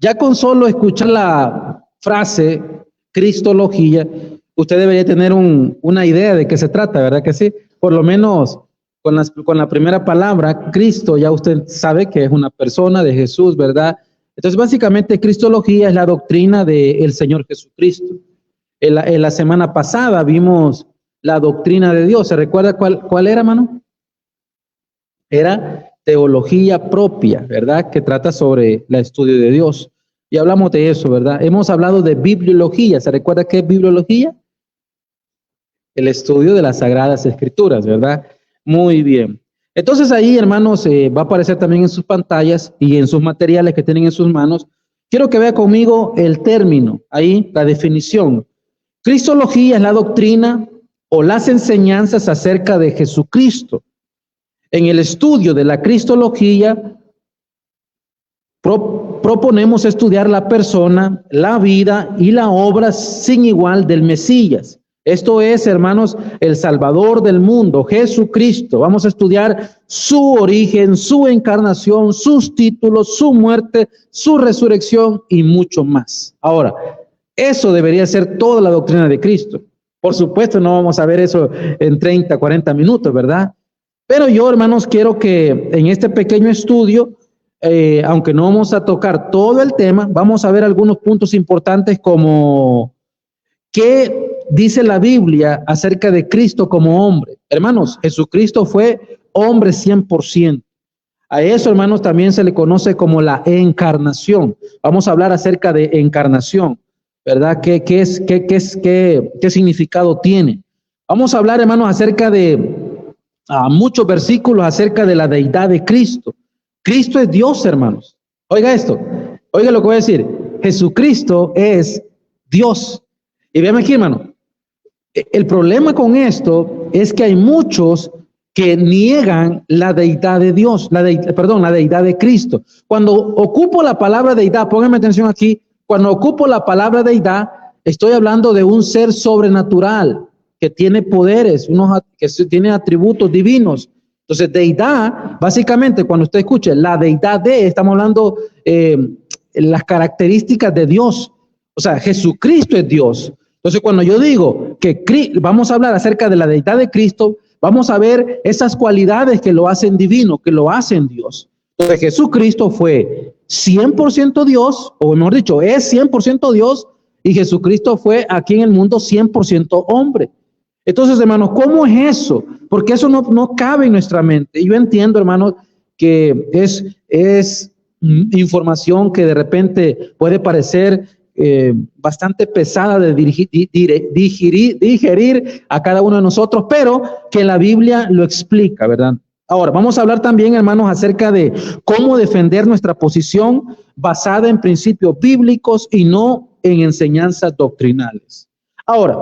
Ya con solo escuchar la frase cristología, usted debería tener una idea de qué se trata, ¿verdad que sí? Por lo menos con la primera palabra, Cristo, ya usted sabe que es una persona de Jesús, ¿verdad? Entonces, básicamente, cristología es la doctrina del Señor Jesucristo. En la semana pasada vimos la doctrina de Dios. ¿Se recuerda cuál era, hermano? Era teología propia, ¿verdad? Que trata sobre el estudio de Dios. Y hablamos de eso, ¿verdad? Hemos hablado de bibliología. ¿Se recuerda qué es bibliología? El estudio de las Sagradas Escrituras, ¿verdad? Muy bien. Entonces ahí, hermanos, va a aparecer también en sus pantallas y en sus materiales que tienen en sus manos. Quiero que vea conmigo el término, ahí la definición. Cristología es la doctrina o las enseñanzas acerca de Jesucristo. En el estudio de la cristología proponemos estudiar la persona, la vida y la obra sin igual del Mesías. Esto es, hermanos, el Salvador del mundo, Jesucristo. Vamos a estudiar su origen, su encarnación, sus títulos, su muerte, su resurrección y mucho más. Ahora, eso debería ser toda la doctrina de Cristo. Por supuesto, no vamos a ver eso en 30, 40 minutos, ¿verdad? Pero yo, hermanos, quiero que en este pequeño estudio, aunque no vamos a tocar todo el tema, vamos a ver algunos puntos importantes como qué dice la Biblia acerca de Cristo como hombre. Hermanos, Jesucristo fue hombre 100%. A eso, hermanos, también se le conoce como la encarnación. Vamos a hablar acerca de encarnación, ¿verdad? ¿Qué significado tiene? Vamos a hablar, hermanos, acerca de muchos versículos acerca de la deidad de Cristo. Cristo es Dios, hermanos. Oiga esto, oiga lo que voy a decir. Jesucristo es Dios. Y véame aquí, hermano. El problema con esto es que hay muchos que niegan la deidad de Dios, la deidad de Cristo. Cuando ocupo la palabra deidad, pónganme atención aquí, cuando ocupo la palabra deidad, estoy hablando de un ser sobrenatural que tiene poderes, que tiene atributos divinos. Entonces, deidad, básicamente, cuando usted escuche la deidad estamos hablando las características de Dios. O sea, Jesucristo es Dios. Entonces, cuando yo digo que vamos a hablar acerca de la deidad de Cristo, vamos a ver esas cualidades que lo hacen divino, que lo hacen Dios. Entonces, Jesucristo fue 100% Dios, o mejor dicho, es 100% Dios, y Jesucristo fue aquí en el mundo 100% hombre. Entonces, hermanos, ¿cómo es eso? Porque eso no cabe en nuestra mente. Y yo entiendo, hermanos, que es información que de repente puede parecer bastante pesada de digerir a cada uno de nosotros, pero que la Biblia lo explica, ¿verdad? Ahora, vamos a hablar también, hermanos, acerca de cómo defender nuestra posición basada en principios bíblicos y no en enseñanzas doctrinales. Ahora,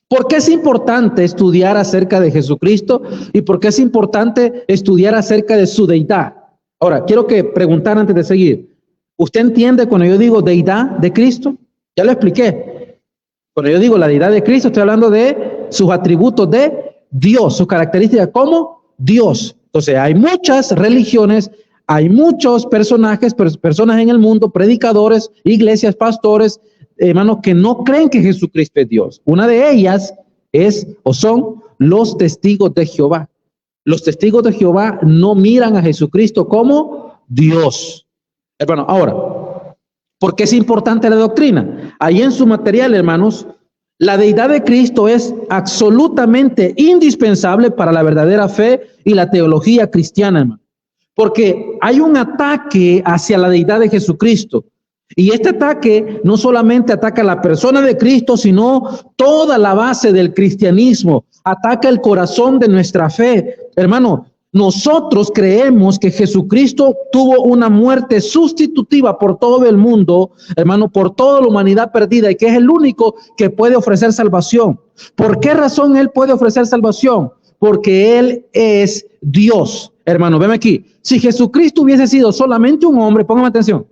¿por qué es importante estudiar acerca de Jesucristo y por qué es importante estudiar acerca de su deidad? Ahora, quiero que preguntar antes de seguir. ¿Usted entiende cuando yo digo deidad de Cristo? Ya lo expliqué. Cuando yo digo la deidad de Cristo, estoy hablando de sus atributos de Dios, sus características como Dios. Entonces, hay muchas religiones, hay muchos personajes, personas en el mundo, predicadores, iglesias, pastores, hermanos, que no creen que Jesucristo es Dios. Una de ellas son los testigos de Jehová. Los testigos de Jehová no miran a Jesucristo como Dios. Hermano, ahora, ¿por qué es importante la doctrina? Ahí en su material, hermanos, la deidad de Cristo es absolutamente indispensable para la verdadera fe y la teología cristiana, hermano. Porque hay un ataque hacia la deidad de Jesucristo. Y este ataque no solamente ataca a la persona de Cristo, sino toda la base del cristianismo. Ataca el corazón de nuestra fe. Hermano, nosotros creemos que Jesucristo tuvo una muerte sustitutiva por todo el mundo, hermano, por toda la humanidad perdida, y que es el único que puede ofrecer salvación. ¿Por qué razón Él puede ofrecer salvación? Porque Él es Dios. Hermano, veme aquí. Si Jesucristo hubiese sido solamente un hombre, póngame atención.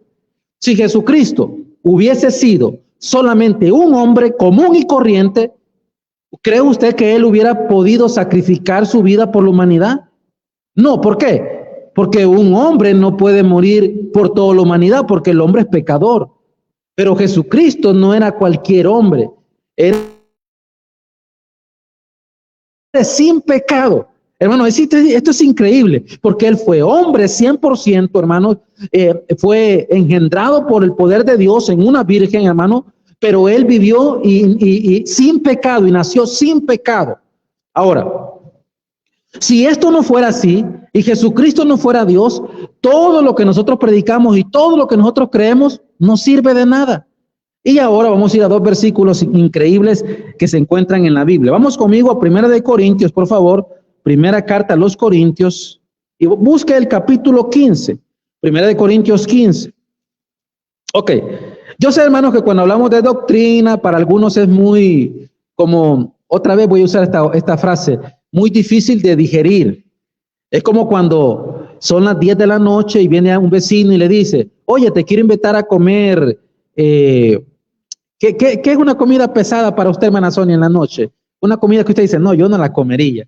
Si Jesucristo hubiese sido solamente un hombre común y corriente, ¿cree usted que Él hubiera podido sacrificar su vida por la humanidad? No, ¿por qué? Porque un hombre no puede morir por toda la humanidad, porque el hombre es pecador. Pero Jesucristo no era cualquier hombre, era sin pecado. Hermano, esto es increíble, porque él fue hombre 100%, hermano, fue engendrado por el poder de Dios en una virgen, hermano, pero él vivió y sin pecado, y nació sin pecado. Ahora, si esto no fuera así, y Jesucristo no fuera Dios, todo lo que nosotros predicamos y todo lo que nosotros creemos no sirve de nada. Y ahora vamos a ir a 2 versículos increíbles que se encuentran en la Biblia. Vamos conmigo a 1 de Corintios, por favor. Primera carta a los Corintios. Y busque el capítulo 15. 1 de Corintios 15. Ok. Yo sé, hermanos, que cuando hablamos de doctrina, para algunos es muy, como, otra vez voy a usar esta frase, muy difícil de digerir. Es como cuando son las 10 de la noche y viene un vecino y le dice, oye, te quiero invitar a comer... ¿Qué es una comida pesada para usted, hermana Sonia, en la noche? Una comida que usted dice, no, yo no la comería.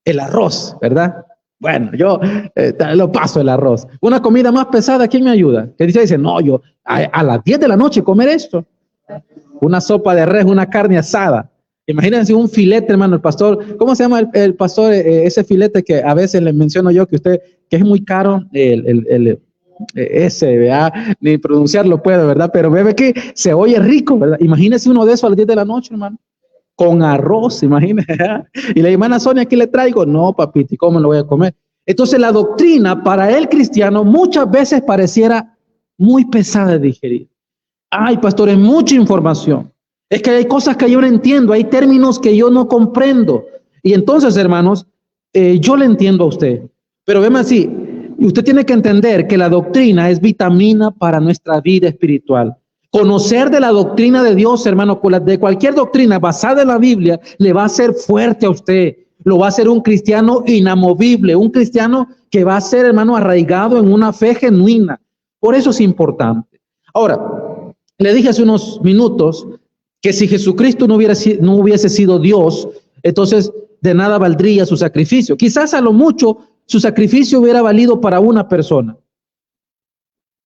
El arroz, ¿verdad? Bueno, yo lo paso el arroz. Una comida más pesada, ¿quién me ayuda? Que dice, no, yo a las 10 de la noche comer esto. Una sopa de res, una carne asada. Imagínense un filete, hermano, el pastor. ¿Cómo se llama el pastor? Ese filete que a veces le menciono yo, que es muy caro, ese, ¿verdad? Ni pronunciarlo puedo, ¿verdad? Pero ve que se oye rico, ¿verdad? Imagínese uno de esos a las 10 de la noche, hermano, con arroz, imagínese, ¿verdad? Y la hermana Sonia, ¿aquí le traigo? No, papito, ¿cómo lo voy a comer? Entonces la doctrina para el cristiano muchas veces pareciera muy pesada de digerir. Ay, pastor, es mucha información. Es que hay cosas que yo no entiendo, hay términos que yo no comprendo. Y entonces, hermanos, yo le entiendo a usted, pero veme así. Y usted tiene que entender que la doctrina es vitamina para nuestra vida espiritual. Conocer de la doctrina de Dios, hermano, de cualquier doctrina basada en la Biblia, le va a hacer fuerte a usted. Lo va a hacer un cristiano inamovible, un cristiano que va a ser, hermano, arraigado en una fe genuina. Por eso es importante. Ahora, le dije hace unos minutos que si Jesucristo no hubiese sido Dios, entonces de nada valdría su sacrificio. Quizás a lo mucho su sacrificio hubiera valido para una persona,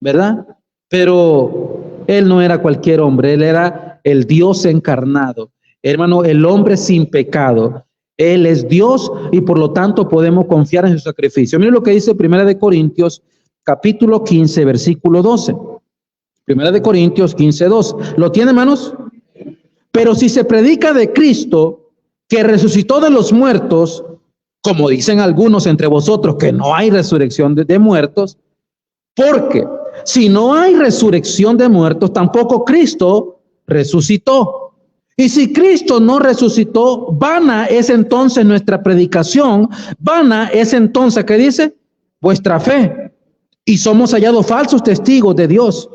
¿verdad? Pero él no era cualquier hombre, él era el Dios encarnado, hermano, el hombre sin pecado. Él es Dios y por lo tanto podemos confiar en su sacrificio. Miren lo que dice 1 de Corintios, capítulo 15, versículo 12. 1 de Corintios 15, 2. ¿Lo tiene, hermanos? Pero si se predica de Cristo, que resucitó de los muertos, como dicen algunos entre vosotros que no hay resurrección de muertos, porque si no hay resurrección de muertos, tampoco Cristo resucitó. Y si Cristo no resucitó, vana es entonces nuestra predicación, vana es entonces, ¿qué dice? Vuestra fe. Y somos hallados falsos testigos de Dios,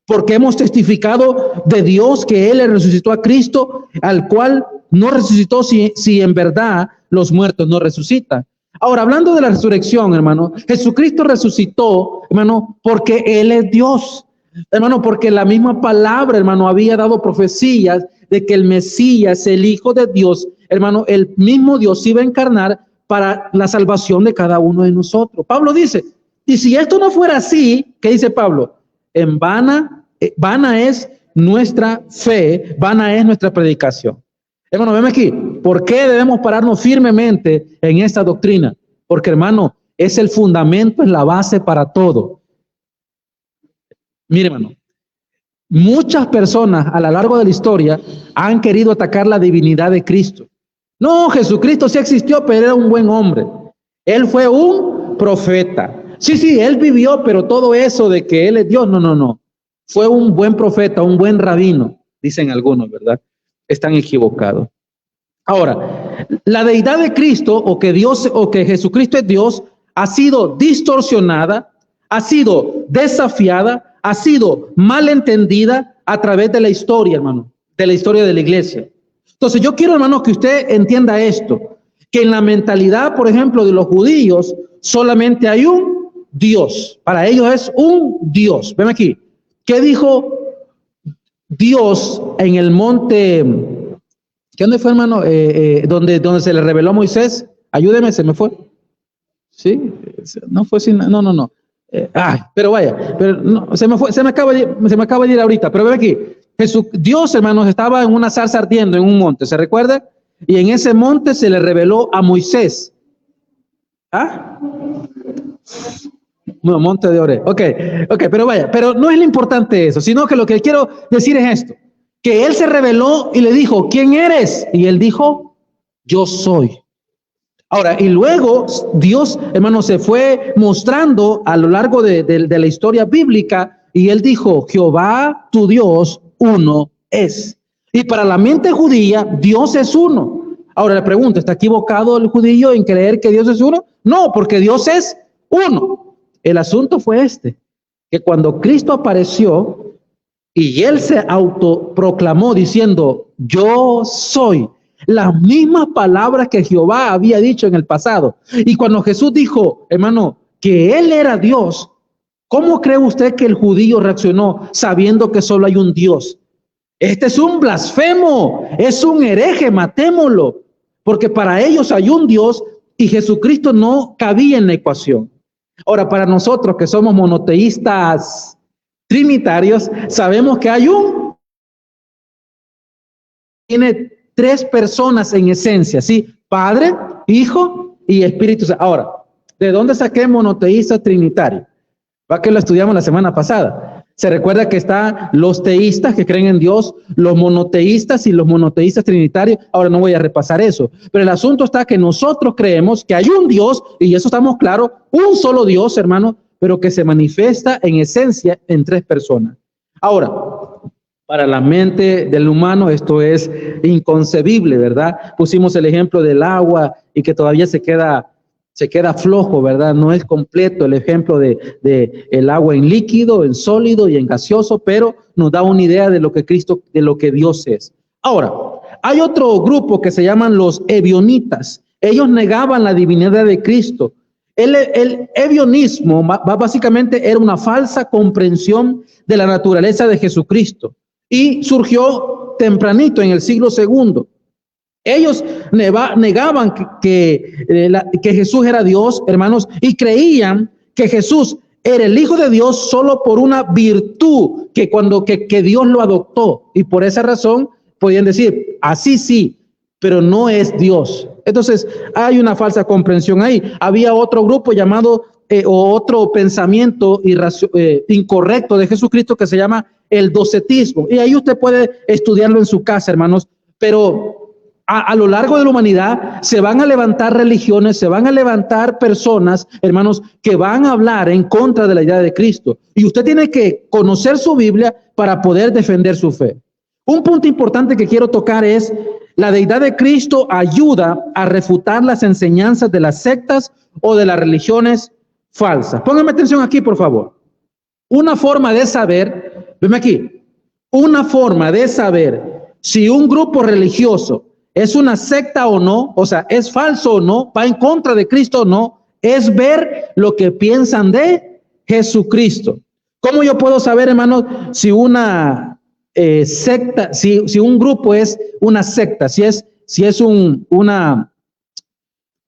porque hemos testificado de Dios que Él le resucitó a Cristo, al cual no resucitó si en verdad los muertos no resucitan. Ahora, hablando de la resurrección, hermano, Jesucristo resucitó, hermano, porque Él es Dios. Hermano, porque la misma palabra, hermano, había dado profecías de que el Mesías, el Hijo de Dios, hermano, el mismo Dios iba a encarnar para la salvación de cada uno de nosotros. Pablo dice, y si esto no fuera así, ¿qué dice Pablo? En vana es nuestra fe, vana es nuestra predicación. Hermano, veme aquí. ¿Por qué debemos pararnos firmemente en esta doctrina? Porque, hermano, es el fundamento, es la base para todo. Mire, hermano, muchas personas a lo largo de la historia han querido atacar la divinidad de Cristo. No, Jesucristo sí existió, pero era un buen hombre. Él fue un profeta. Sí, él vivió, pero todo eso de que él es Dios, no. Fue un buen profeta, un buen rabino, dicen algunos, ¿verdad? Están equivocados. Ahora, la deidad de Cristo o que Jesucristo es Dios ha sido distorsionada, ha sido desafiada, ha sido malentendida a través de la historia, hermano, de la historia de la iglesia. Entonces yo quiero, hermano, que usted entienda esto, que en la mentalidad, por ejemplo, de los judíos, solamente hay un Dios. Para ellos es un Dios. Ven aquí. ¿Qué dijo Dios en el monte? ¿Qué dónde fue, hermano? Donde se le reveló a Moisés. Ayúdeme, se me fue. ¿Sí? No fue sin, no. Pero vaya, pero no, se me acaba de ir ahorita, pero ve aquí. Dios, hermanos, estaba en una zarza ardiendo en un monte, ¿se recuerda? Y en ese monte se le reveló a Moisés. ¿Ah? No, monte de Oreb. Ok, pero vaya, pero no es lo importante eso, sino que lo que quiero decir es esto, que él se reveló y le dijo, ¿quién eres? Y él dijo, yo soy. Ahora, y luego Dios, hermano, se fue mostrando a lo largo de la historia bíblica y él dijo, Jehová tu Dios uno es. Y para la mente judía, Dios es uno. Ahora le pregunto, ¿está equivocado el judío en creer que Dios es uno? No, porque Dios es uno. El asunto fue que cuando Cristo apareció y él se autoproclamó diciendo, yo soy, las mismas palabras que Jehová había dicho en el pasado. Y cuando Jesús dijo, hermano, que él era Dios, ¿cómo cree usted que el judío reaccionó sabiendo que solo hay un Dios? Este es un blasfemo, es un hereje, matémoslo, porque para ellos hay un Dios y Jesucristo no cabía en la ecuación. Ahora, para nosotros que somos monoteístas trinitarios, sabemos que hay tiene tres personas en esencia, ¿sí? Padre, Hijo y Espíritu Santo. Ahora, ¿de dónde saqué monoteísta trinitario? Va que lo estudiamos la semana pasada. Se recuerda que están los teístas que creen en Dios, los monoteístas y los monoteístas trinitarios. Ahora no voy a repasar eso, pero el asunto está que nosotros creemos que hay un Dios, y eso estamos claros, un solo Dios, hermano, pero que se manifiesta en esencia en tres personas. Ahora, para la mente del humano esto es inconcebible, ¿verdad? Pusimos el ejemplo del agua y que todavía se queda flojo, ¿verdad? No es completo el ejemplo de el agua en líquido, en sólido y en gaseoso, pero nos da una idea de lo que Dios es. Ahora, hay otro grupo que se llaman los ebionitas. Ellos negaban la divinidad de Cristo. El ebionismo básicamente era una falsa comprensión de la naturaleza de Jesucristo y surgió tempranito en el siglo II. Ellos negaban que Jesús era Dios, hermanos, y creían que Jesús era el Hijo de Dios solo por una virtud que Dios lo adoptó. Y por esa razón podían decir, así sí, pero no es Dios. Entonces hay una falsa comprensión ahí. Había otro grupo llamado, o otro pensamiento incorrecto de Jesucristo que se llama el docetismo. Y ahí usted puede estudiarlo en su casa, hermanos, pero a lo largo de la humanidad se van a levantar religiones, se van a levantar personas, hermanos, que van a hablar en contra de la idea de Cristo. Y usted tiene que conocer su Biblia para poder defender su fe. Un punto importante que quiero tocar es la deidad de Cristo ayuda a refutar las enseñanzas de las sectas o de las religiones falsas. Pónganme atención aquí, por favor. Una forma de saber, venme aquí, una forma de saber si un grupo religioso es una secta o no, o sea, es falso o no, va en contra de Cristo o no, es ver lo que piensan de Jesucristo. ¿Cómo yo puedo saber, hermanos, si una secta, si un grupo es una secta, si es un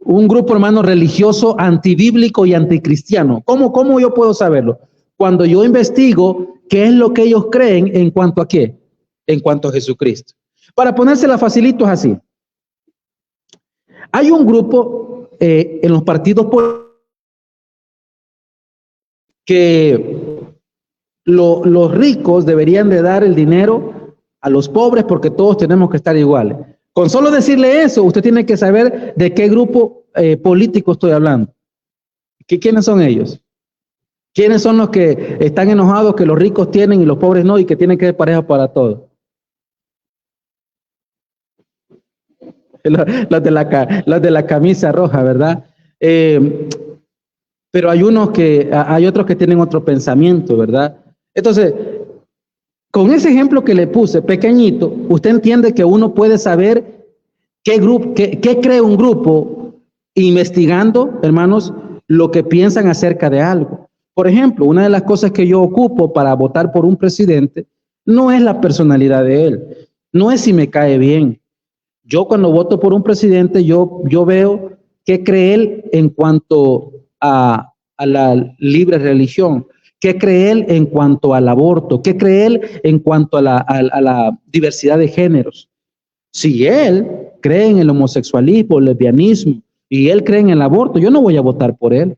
grupo, hermano, religioso antibíblico y anticristiano? ¿Cómo yo puedo saberlo? Cuando yo investigo qué es lo que ellos creen en cuanto a qué, en cuanto a Jesucristo. Para ponérsela facilito es así. Hay un grupo en los partidos que los ricos deberían de dar el dinero a los pobres porque todos tenemos que estar iguales. Con solo decirle eso, usted tiene que saber de qué grupo político estoy hablando. ¿Quiénes son ellos? ¿Quiénes son los que están enojados que los ricos tienen y los pobres no y que tienen que ser pareja para todos? Los de la camisa roja, ¿verdad? Pero hay otros que tienen otro pensamiento, ¿verdad? Entonces, con ese ejemplo que le puse, pequeñito, usted entiende que uno puede saber qué cree un grupo investigando, hermanos, lo que piensan acerca de algo. Por ejemplo, una de las cosas que yo ocupo para votar por un presidente no es la personalidad de él, no es si me cae bien. Yo cuando voto por un presidente, yo veo qué cree él en cuanto a la libre religión? ¿Qué cree él en cuanto al aborto? ¿Qué cree él en cuanto a la diversidad de géneros? Si él cree en el homosexualismo, el lesbianismo, y él cree en el aborto, yo no voy a votar por él.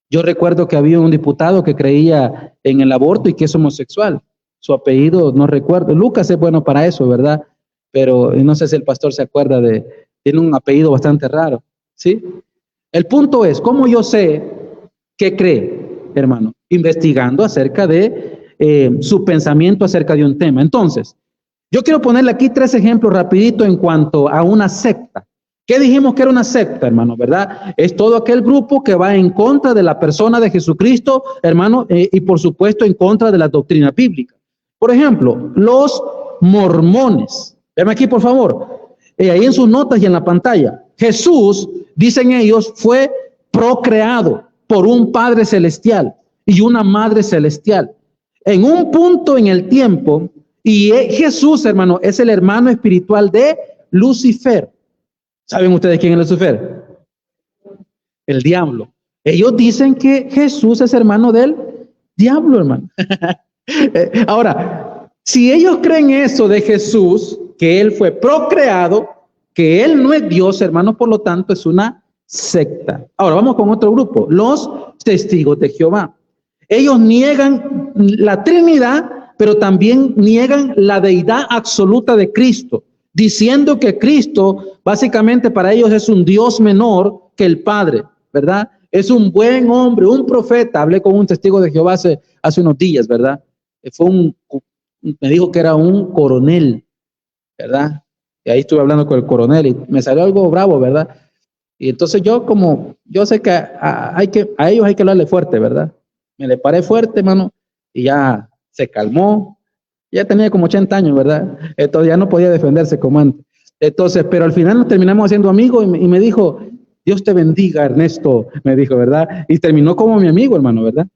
Yo recuerdo que había un diputado que creía en el aborto y que es homosexual. Su apellido no recuerdo. Lucas es bueno para eso, ¿verdad? Pero no sé si el pastor se acuerda tiene un apellido bastante raro, ¿sí? El punto es, ¿cómo yo sé qué cree, hermano? Investigando acerca de su pensamiento acerca de un tema. Entonces, yo quiero ponerle aquí 3 ejemplos rapidito en cuanto a una secta. ¿Qué dijimos que era una secta, hermano? ¿Verdad? Es todo aquel grupo que va en contra de la persona de Jesucristo, hermano, y por supuesto en contra de la doctrina bíblica. Por ejemplo, los mormones. Vean aquí, por favor. Ahí en sus notas y en la pantalla. Jesús, dicen ellos, fue procreado por un Padre celestial y una Madre celestial. En un punto en el tiempo, y Jesús, hermano, es el hermano espiritual de Lucifer. ¿Saben ustedes quién es Lucifer? El diablo. Ellos dicen que Jesús es hermano del diablo, hermano. Ahora, si ellos creen eso de Jesús, que él fue procreado, que él no es Dios, hermano, por lo tanto es una secta. Ahora vamos con otro grupo, los testigos de Jehová. Ellos niegan la Trinidad, pero también niegan la deidad absoluta de Cristo, diciendo que Cristo básicamente para ellos es un Dios menor que el Padre, ¿verdad? Es un buen hombre, un profeta. Hablé con un testigo de Jehová hace unos días, ¿verdad? Me dijo que era un coronel, ¿verdad? Y ahí estuve hablando con el coronel y me salió algo bravo, ¿verdad? Y entonces yo sé que a ellos hay que hablarle fuerte, ¿verdad? Me le paré fuerte, hermano, y ya se calmó. Ya tenía como 80 años, ¿verdad? Entonces ya no podía defenderse como antes. Entonces, pero al final nos terminamos haciendo amigos y me dijo, Dios te bendiga, Ernesto, me dijo, ¿verdad? Y terminó como mi amigo, hermano, ¿verdad?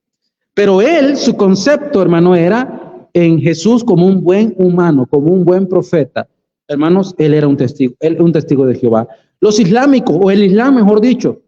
Pero él, su concepto, hermano, era en Jesús como un buen humano, como un buen profeta. Hermanos, él era un testigo de Jehová. Los islámicos, o el Islam, mejor dicho,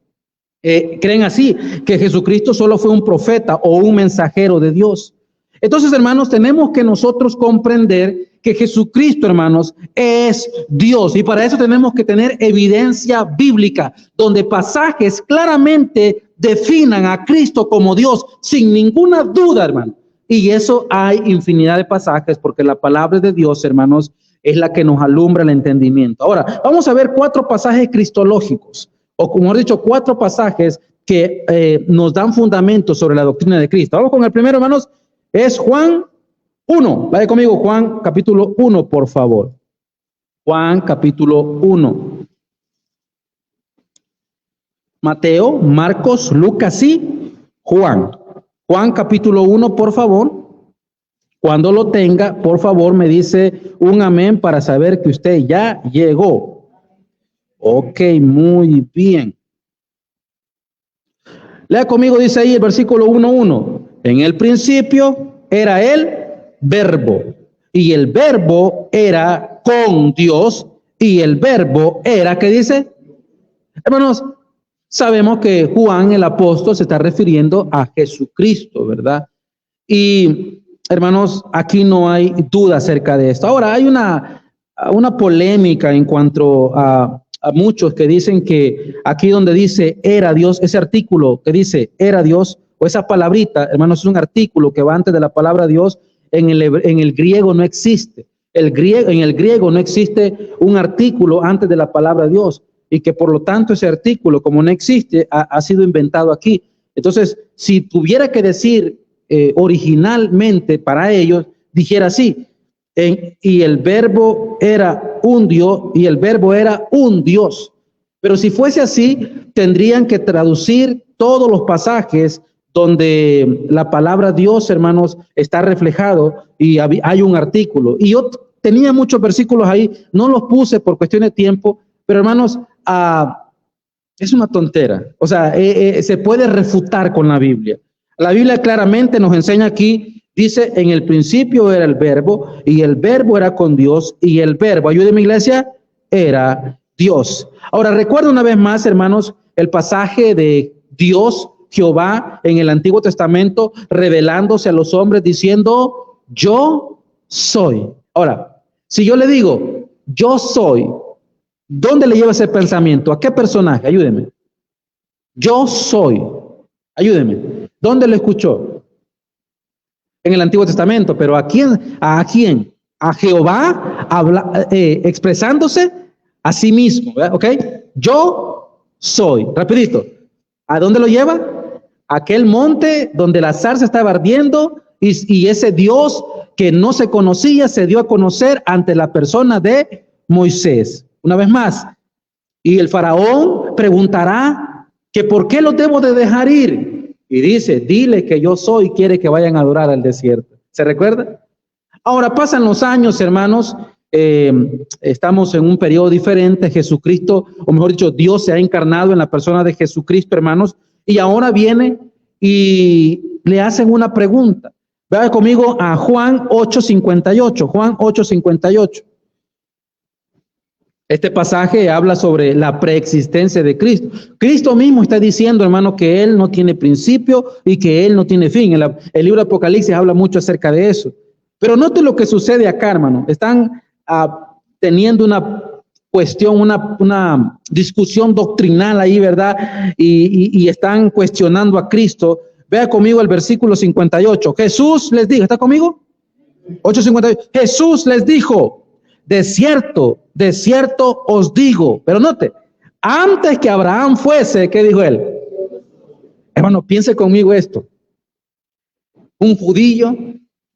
creen así, que Jesucristo solo fue un profeta o un mensajero de Dios. Entonces, hermanos, tenemos que nosotros comprender que Jesucristo, hermanos, es Dios. Y para eso tenemos que tener evidencia bíblica, donde pasajes claramente definan a Cristo como Dios, sin ninguna duda, hermano. Y eso hay infinidad de pasajes, porque la palabra de Dios, hermanos, es la que nos alumbra el entendimiento. Ahora, vamos a ver 4 pasajes cristológicos, o como he dicho, 4 pasajes que nos dan fundamento sobre la doctrina de Cristo. Vamos con el primero, hermanos. Es Juan 1. Vaya conmigo, Juan capítulo 1, por favor. Juan capítulo 1. Mateo, Marcos, Lucas y Juan. Juan capítulo 1, por favor. Cuando lo tenga, por favor, me dice un amén para saber que usted ya llegó. Ok, muy bien. Lea conmigo, dice ahí el versículo 1:1. En el principio era el verbo, y el verbo era con Dios, y el verbo era, ¿qué dice? Hermanos, sabemos que Juan el apóstol se está refiriendo a Jesucristo, ¿verdad? Y hermanos, aquí no hay duda acerca de esto. Ahora, hay una polémica en cuanto a muchos que dicen que aquí donde dice era Dios, ese artículo que dice era Dios, o esa palabrita, hermanos, es un artículo que va antes de la palabra Dios. En el griego no existe. En el griego no existe un artículo antes de la palabra Dios, y que por lo tanto ese artículo, como no existe, ha sido inventado aquí. Entonces, si tuviera que decir originalmente para ellos, dijera así, y el verbo era un Dios, y el verbo era un Dios. Pero si fuese así, tendrían que traducir todos los pasajes donde la palabra Dios, hermanos, está reflejado y hay un artículo. Y yo tenía muchos versículos ahí, no los puse por cuestión de tiempo, pero hermanos, es una tontera. O sea, se puede refutar con la Biblia. La Biblia claramente nos enseña aquí, dice, en el principio era el verbo, y el verbo era con Dios, y el verbo, ayúdeme iglesia, era Dios. Ahora, recuerda una vez más, hermanos, el pasaje de Dios Jehová en el Antiguo Testamento, revelándose a los hombres diciendo, yo soy. Ahora, si yo le digo, yo soy, ¿dónde le lleva ese pensamiento? ¿A qué personaje? Ayúdeme. Yo soy. Ayúdeme. ¿Dónde lo escuchó? En el Antiguo Testamento. ¿Pero a quién? ¿A quién? A Jehová expresándose a sí mismo. ¿Verdad? ¿Ok? Yo soy. Rapidito. ¿A dónde lo lleva? Aquel monte donde la zarza estaba ardiendo y ese Dios que no se conocía se dio a conocer ante la persona de Moisés. Una vez más. Y el faraón preguntará que por qué los debo de dejar ir. Y dice, dile que yo soy, quiere que vayan a adorar al desierto. ¿Se recuerda? Ahora pasan los años, hermanos. Estamos en un periodo diferente. Jesucristo, o mejor dicho, Dios se ha encarnado en la persona de Jesucristo, hermanos. Y ahora viene y le hacen una pregunta. Vaya conmigo a Juan 8:58. Juan 8:58. Este pasaje habla sobre la preexistencia de Cristo. Cristo mismo está diciendo, hermano, que Él no tiene principio y que Él no tiene fin. El libro de Apocalipsis habla mucho acerca de eso. Pero note lo que sucede acá, hermano. Están teniendo una cuestión, una discusión doctrinal ahí, ¿verdad? Y están cuestionando a Cristo. Vea conmigo el versículo 58. Jesús les dijo, ¿está conmigo? 8:58. Jesús les dijo, de cierto os digo, pero note, antes que Abraham fuese, ¿qué dijo él? Hermano, piense conmigo esto. Un judío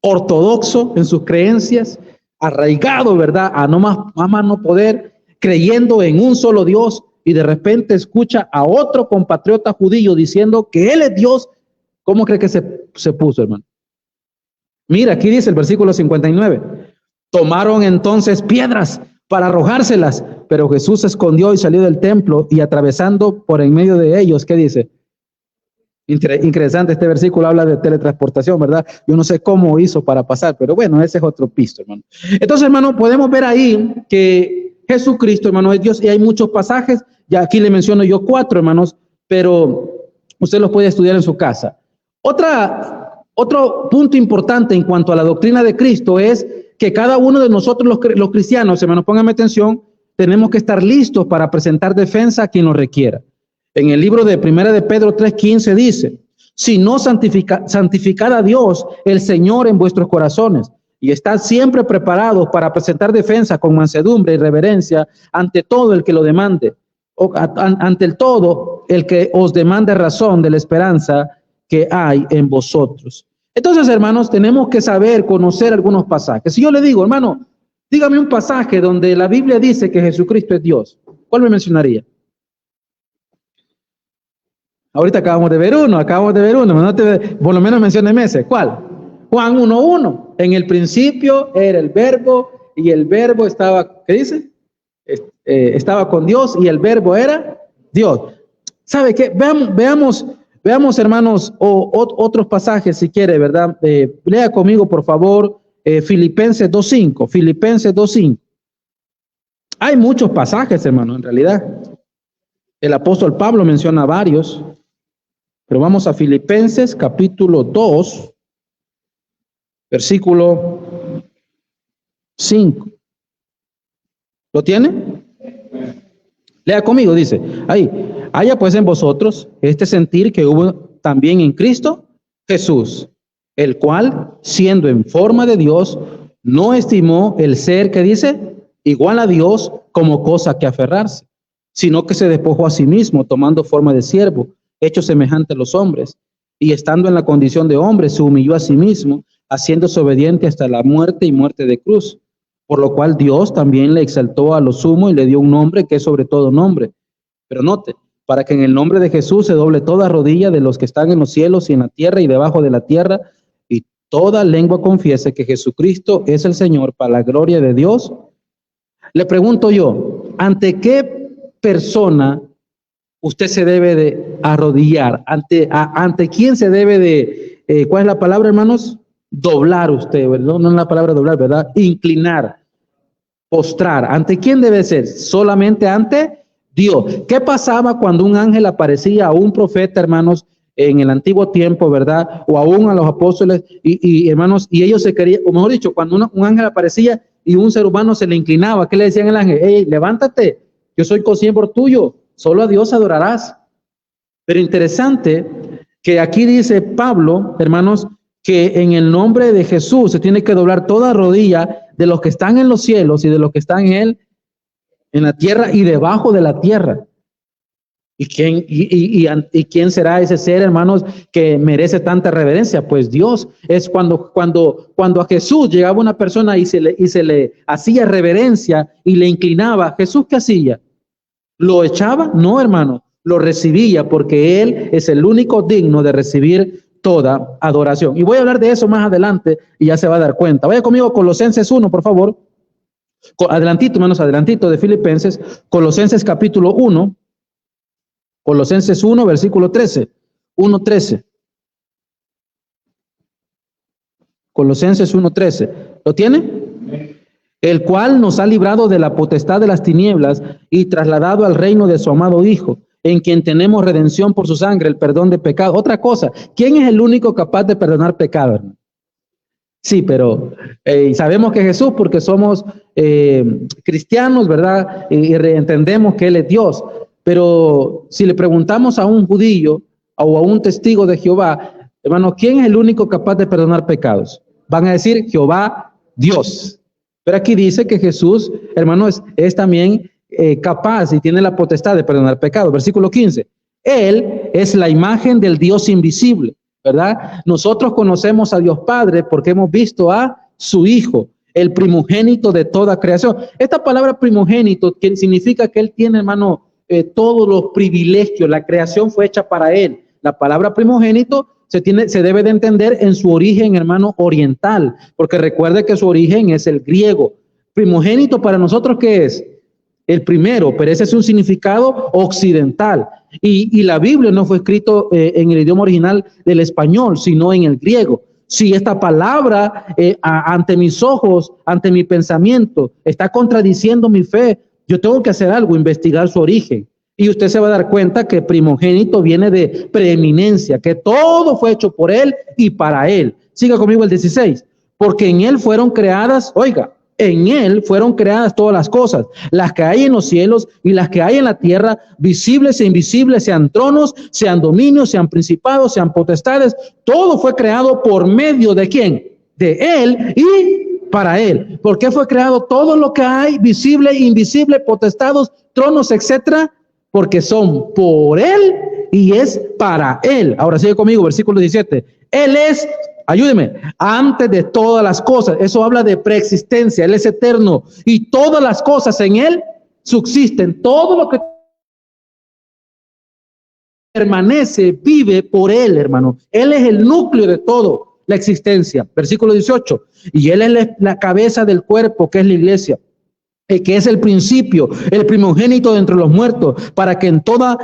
ortodoxo en sus creencias, arraigado, ¿verdad? A no más no poder, creyendo en un solo Dios, y de repente escucha a otro compatriota judío diciendo que Él es Dios. ¿Cómo cree que se puso, hermano? Mira, aquí dice el versículo 59. Tomaron entonces piedras para arrojárselas, pero Jesús se escondió y salió del templo y atravesando por en medio de ellos, ¿qué dice? Interesante, este versículo habla de teletransportación, ¿verdad? Yo no sé cómo hizo para pasar, pero bueno, ese es otro piso, hermano. Entonces, hermano, podemos ver ahí que Jesucristo, hermano, es Dios, y hay muchos pasajes, ya aquí le menciono yo 4, hermanos, pero usted los puede estudiar en su casa. Otro punto importante en cuanto a la doctrina de Cristo es que cada uno de nosotros los cristianos, hermanos, pónganme atención, tenemos que estar listos para presentar defensa a quien lo requiera. En el libro de Primera de Pedro 3:15 dice, si no santificad a Dios, el Señor en vuestros corazones, y estad siempre preparados para presentar defensa con mansedumbre y reverencia ante todo el que lo demande, ante el todo el que os demande razón de la esperanza que hay en vosotros. Entonces, hermanos, tenemos que saber, conocer algunos pasajes. Si yo le digo, hermano, dígame un pasaje donde la Biblia dice que Jesucristo es Dios, ¿cuál me mencionaría? Ahorita acabamos de ver uno, por lo menos mencióneme ese. ¿Cuál? Juan 1:1. En el principio era el verbo y el verbo estaba, ¿qué dice? Estaba con Dios y el verbo era Dios. ¿Sabe qué? Veamos, hermanos, otros pasajes si quiere, ¿verdad? Lea conmigo, por favor, Filipenses 2:5. Filipenses 2:5. Hay muchos pasajes, hermano, en realidad. El apóstol Pablo menciona varios, pero vamos a Filipenses capítulo 2, versículo 5. ¿Lo tiene? Lea conmigo, dice, ahí, haya pues en vosotros este sentir que hubo también en Cristo Jesús, el cual, siendo en forma de Dios, no estimó el ser, que dice, igual a Dios como cosa que aferrarse, sino que se despojó a sí mismo, tomando forma de siervo, hecho semejante a los hombres, y estando en la condición de hombre, se humilló a sí mismo, haciéndose obediente hasta la muerte y muerte de cruz. Por lo cual Dios también le exaltó a lo sumo y le dio un nombre que es sobre todo nombre. Pero note, para que en el nombre de Jesús se doble toda rodilla de los que están en los cielos y en la tierra y debajo de la tierra, y toda lengua confiese que Jesucristo es el Señor, para la gloria de Dios. Le pregunto yo, ¿ante qué persona usted se debe de arrodillar? ¿Ante quién se debe de, cuál es la palabra, hermanos? Doblar usted, ¿verdad? No es la palabra doblar, ¿verdad? Inclinar, postrar. ¿Ante quién debe ser? Solamente ante Dios. ¿Qué pasaba cuando un ángel aparecía a un profeta, hermanos, en el antiguo tiempo, ¿verdad? O aún a los apóstoles y hermanos, y ellos se querían, o mejor dicho, cuando un ángel aparecía y un ser humano se le inclinaba, ¿qué le decían al ángel? Hey, levántate, yo soy consiervo tuyo, solo a Dios adorarás. Pero interesante que aquí dice Pablo, hermanos, que en el nombre de Jesús se tiene que doblar toda rodilla de los que están en los cielos y de los que están en la tierra y debajo de la tierra. ¿Y quién será ese ser, hermanos, que merece tanta reverencia? Pues Dios. Es cuando a Jesús llegaba una persona y se le hacía reverencia y le inclinaba, ¿Jesús qué hacía? ¿Lo echaba? No, hermano, lo recibía, porque Él es el único digno de recibir toda adoración. Y voy a hablar de eso más adelante y ya se va a dar cuenta. Vaya conmigo a Colosenses 1, por favor. Adelantito, hermanos, adelantito de Filipenses, Colosenses capítulo 1. Colosenses 1, versículo 13. 1:13. Colosenses 1:13. ¿Lo tiene? El cual nos ha librado de la potestad de las tinieblas y trasladado al reino de su amado Hijo, en quien tenemos redención por su sangre, el perdón de pecado. Otra cosa, ¿quién es el único capaz de perdonar pecado, hermano? Sí, pero sabemos que Jesús, porque somos cristianos, ¿verdad? Y entendemos que Él es Dios. Pero si le preguntamos a un judío o a un testigo de Jehová, hermano, ¿quién es el único capaz de perdonar pecados? Van a decir Jehová, Dios. Pero aquí dice que Jesús, hermano, es también capaz y tiene la potestad de perdonar pecados. Versículo 15. Él es la imagen del Dios invisible, ¿verdad? Nosotros conocemos a Dios Padre porque hemos visto a su Hijo, el primogénito de toda creación. Esta palabra primogénito significa que Él tiene, hermano, todos los privilegios. La creación fue hecha para Él. La palabra primogénito se debe de entender en su origen, hermano, oriental, porque recuerde que su origen es el griego. Primogénito para nosotros, ¿qué es? El primero, pero ese es un significado occidental. Y la Biblia no fue escrito en el idioma original del español, sino en el griego. Si esta palabra ante mis ojos, ante mi pensamiento, está contradiciendo mi fe, yo tengo que hacer algo, investigar su origen. Y usted se va a dar cuenta que primogénito viene de preeminencia, que todo fue hecho por Él y para Él. Siga conmigo el 16. Porque en Él fueron creadas, oiga, en Él fueron creadas todas las cosas, las que hay en los cielos y las que hay en la tierra, visibles e invisibles, sean tronos, sean dominios, sean principados, sean potestades. Todo fue creado por medio de ¿quién? De Él y para Él. ¿Por qué fue creado todo lo que hay, visible, invisible, potestados, tronos, etcétera? Porque son por Él y es para Él. Ahora sigue conmigo, versículo 17. Él es, ayúdeme, antes de todas las cosas. Eso habla de preexistencia. Él es eterno y todas las cosas en Él subsisten. Todo lo que permanece, vive por Él, hermano. Él es el núcleo de todo. La existencia. Versículo 18. Y Él es la cabeza del cuerpo, que es la iglesia, que es el principio, el primogénito de entre los muertos, para que en todo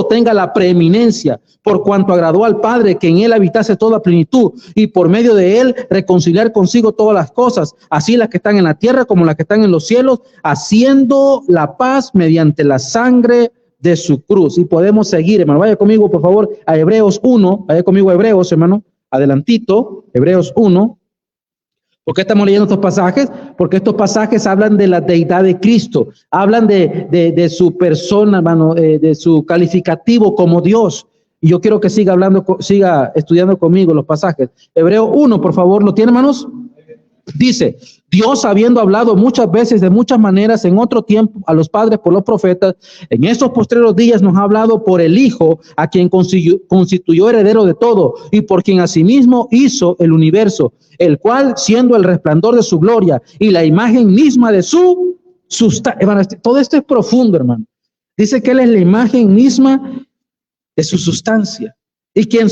tenga la preeminencia, por cuanto agradó al Padre que en Él habitase toda plenitud, y por medio de Él reconciliar consigo todas las cosas, así las que están en la tierra como las que están en los cielos, haciendo la paz mediante la sangre de su cruz. Y podemos seguir, hermano. Vaya conmigo, por favor, a Hebreos 1. Vaya conmigo a Hebreos, hermano. Adelantito, Hebreos 1. ¿Por qué estamos leyendo estos pasajes? Porque estos pasajes hablan de la deidad de Cristo. Hablan de su persona, hermano, de su calificativo como Dios. Y yo quiero que siga estudiando conmigo los pasajes. Hebreos 1, por favor. ¿Lo tiene, hermanos? Dice, Dios, habiendo hablado muchas veces de muchas maneras en otro tiempo a los padres por los profetas, en estos postreros días nos ha hablado por el Hijo, a quien constituyó heredero de todo y por quien asimismo hizo el universo, el cual, siendo el resplandor de su gloria y la imagen misma de su sustancia. Todo esto es profundo, hermano. Dice que Él es la imagen misma de su sustancia. Y quien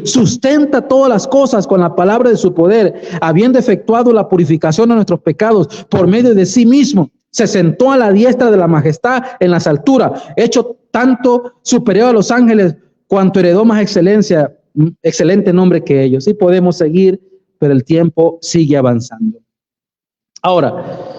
sustenta todas las cosas con la palabra de su poder, habiendo efectuado la purificación de nuestros pecados por medio de sí mismo, se sentó a la diestra de la majestad en las alturas, hecho tanto superior a los ángeles, cuanto heredó más excelente nombre que ellos. Y podemos seguir, pero el tiempo sigue avanzando. Ahora,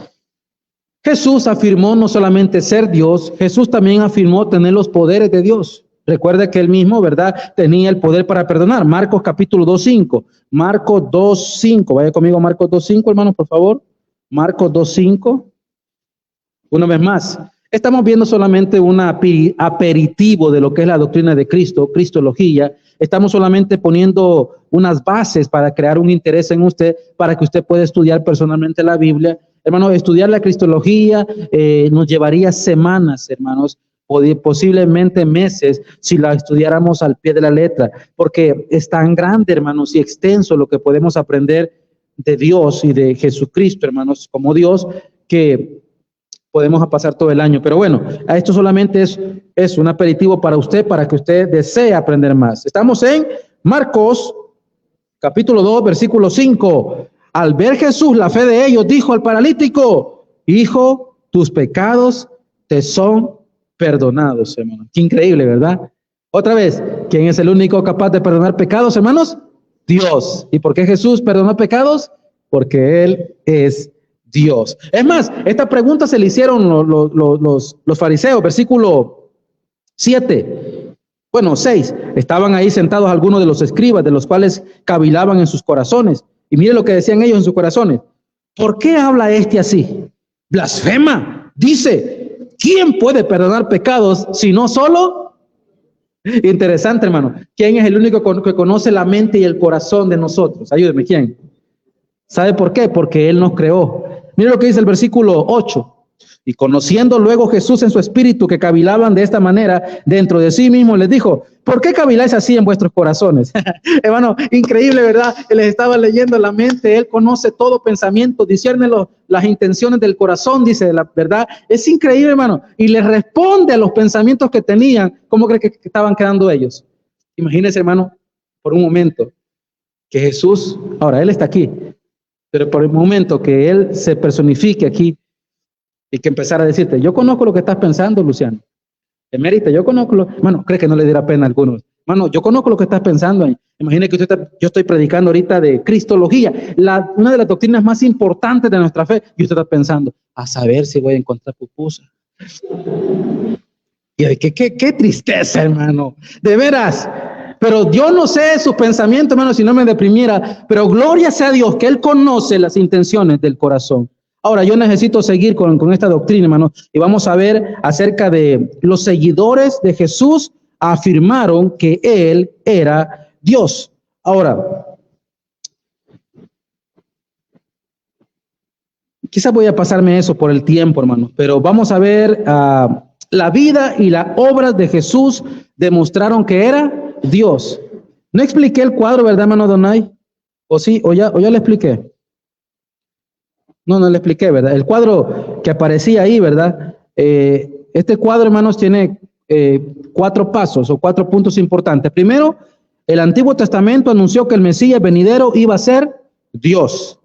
Jesús afirmó no solamente ser Dios, Jesús también afirmó tener los poderes de Dios. Recuerde que él mismo, ¿verdad?, tenía el poder para perdonar. Marcos capítulo 2:5. Marcos 2:5. Vaya conmigo a Marcos 2:5, hermanos, por favor. Marcos 2:5. Una vez más, estamos viendo solamente un aperitivo de lo que es la doctrina de Cristo, cristología. Estamos solamente poniendo unas bases para crear un interés en usted, para que usted pueda estudiar personalmente la Biblia. Hermanos, estudiar la cristología nos llevaría semanas, hermanos, posiblemente meses, si la estudiáramos al pie de la letra, porque es tan grande, hermanos, y extenso lo que podemos aprender de Dios y de Jesucristo, hermanos, como Dios, que podemos pasar todo el año. Pero bueno, a esto solamente es un aperitivo para usted, para que usted desee aprender más. Estamos en Marcos capítulo 2, versículo 5. Al ver Jesús la fe de ellos, dijo al paralítico: hijo, tus pecados te son perdonados, hermanos. Qué increíble, ¿verdad? Otra vez, ¿quién es el único capaz de perdonar pecados, hermanos? Dios. ¿Y por qué Jesús perdonó pecados? Porque Él es Dios. Es más, esta pregunta se le hicieron los fariseos, versículo 7. Bueno, 6. Estaban ahí sentados algunos de los escribas, de los cuales cavilaban en sus corazones. Y mire lo que decían ellos en sus corazones. ¿Por qué habla este así? Blasfema. Dice, ¿quién puede perdonar pecados si no solo? Interesante, hermano. ¿Quién es el único que conoce la mente y el corazón de nosotros? Ayúdeme, ¿quién? ¿Sabe por qué? Porque Él nos creó. Mire lo que dice el versículo 8. Y conociendo luego Jesús en su espíritu que cavilaban de esta manera dentro de sí mismo, les dijo: ¿por qué caviláis así en vuestros corazones? Hermano, increíble, ¿verdad? Él les estaba leyendo la mente. Él conoce todo pensamiento, discierne las intenciones del corazón, dice la verdad. Es increíble, hermano. Y les responde a los pensamientos que tenían. ¿Cómo cree que estaban quedando ellos? Imagínense, hermano, por un momento que Jesús, ahora Él está aquí, pero por el momento que Él se personifique aquí y que empezara a decirte: yo conozco lo que estás pensando, Luciano. Emérita, yo conozco hermano, ¿cree que no le diera pena a algunos? Hermano, yo conozco lo que estás pensando. Imagine que yo estoy predicando ahorita de cristología, una de las doctrinas más importantes de nuestra fe, y usted está pensando: a saber si voy a encontrar pupusa. Y qué tristeza, hermano, de veras. Pero yo no sé sus pensamientos, hermano, si no me deprimiera, pero gloria sea a Dios que Él conoce las intenciones del corazón. Ahora, yo necesito seguir con esta doctrina, hermano, y vamos a ver acerca de los seguidores de Jesús afirmaron que Él era Dios. Ahora, quizás voy a pasarme eso por el tiempo, hermano, pero vamos a ver la vida y las obras de Jesús demostraron que era Dios. No expliqué el cuadro, ¿verdad, hermano Donay? ¿O sí? ¿O ya le expliqué? No le expliqué, ¿verdad? El cuadro que aparecía ahí, ¿verdad? Este cuadro, hermanos, tiene 4 pasos o 4 puntos importantes. Primero, el Antiguo Testamento anunció que el Mesías venidero iba a ser Dios.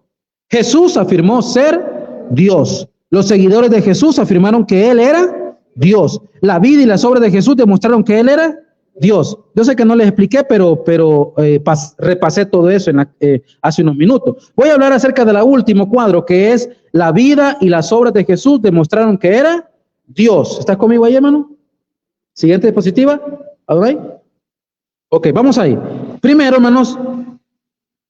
Jesús afirmó ser Dios. Los seguidores de Jesús afirmaron que Él era Dios. La vida y las obras de Jesús demostraron que Él era Dios. Yo sé que no les expliqué, pero repasé todo eso hace unos minutos. Voy a hablar acerca del último cuadro, que es la vida y las obras de Jesús demostraron que era Dios. ¿Estás conmigo ahí, hermano? Siguiente diapositiva. ¿Right? Ok, vamos ahí. Primero, hermanos,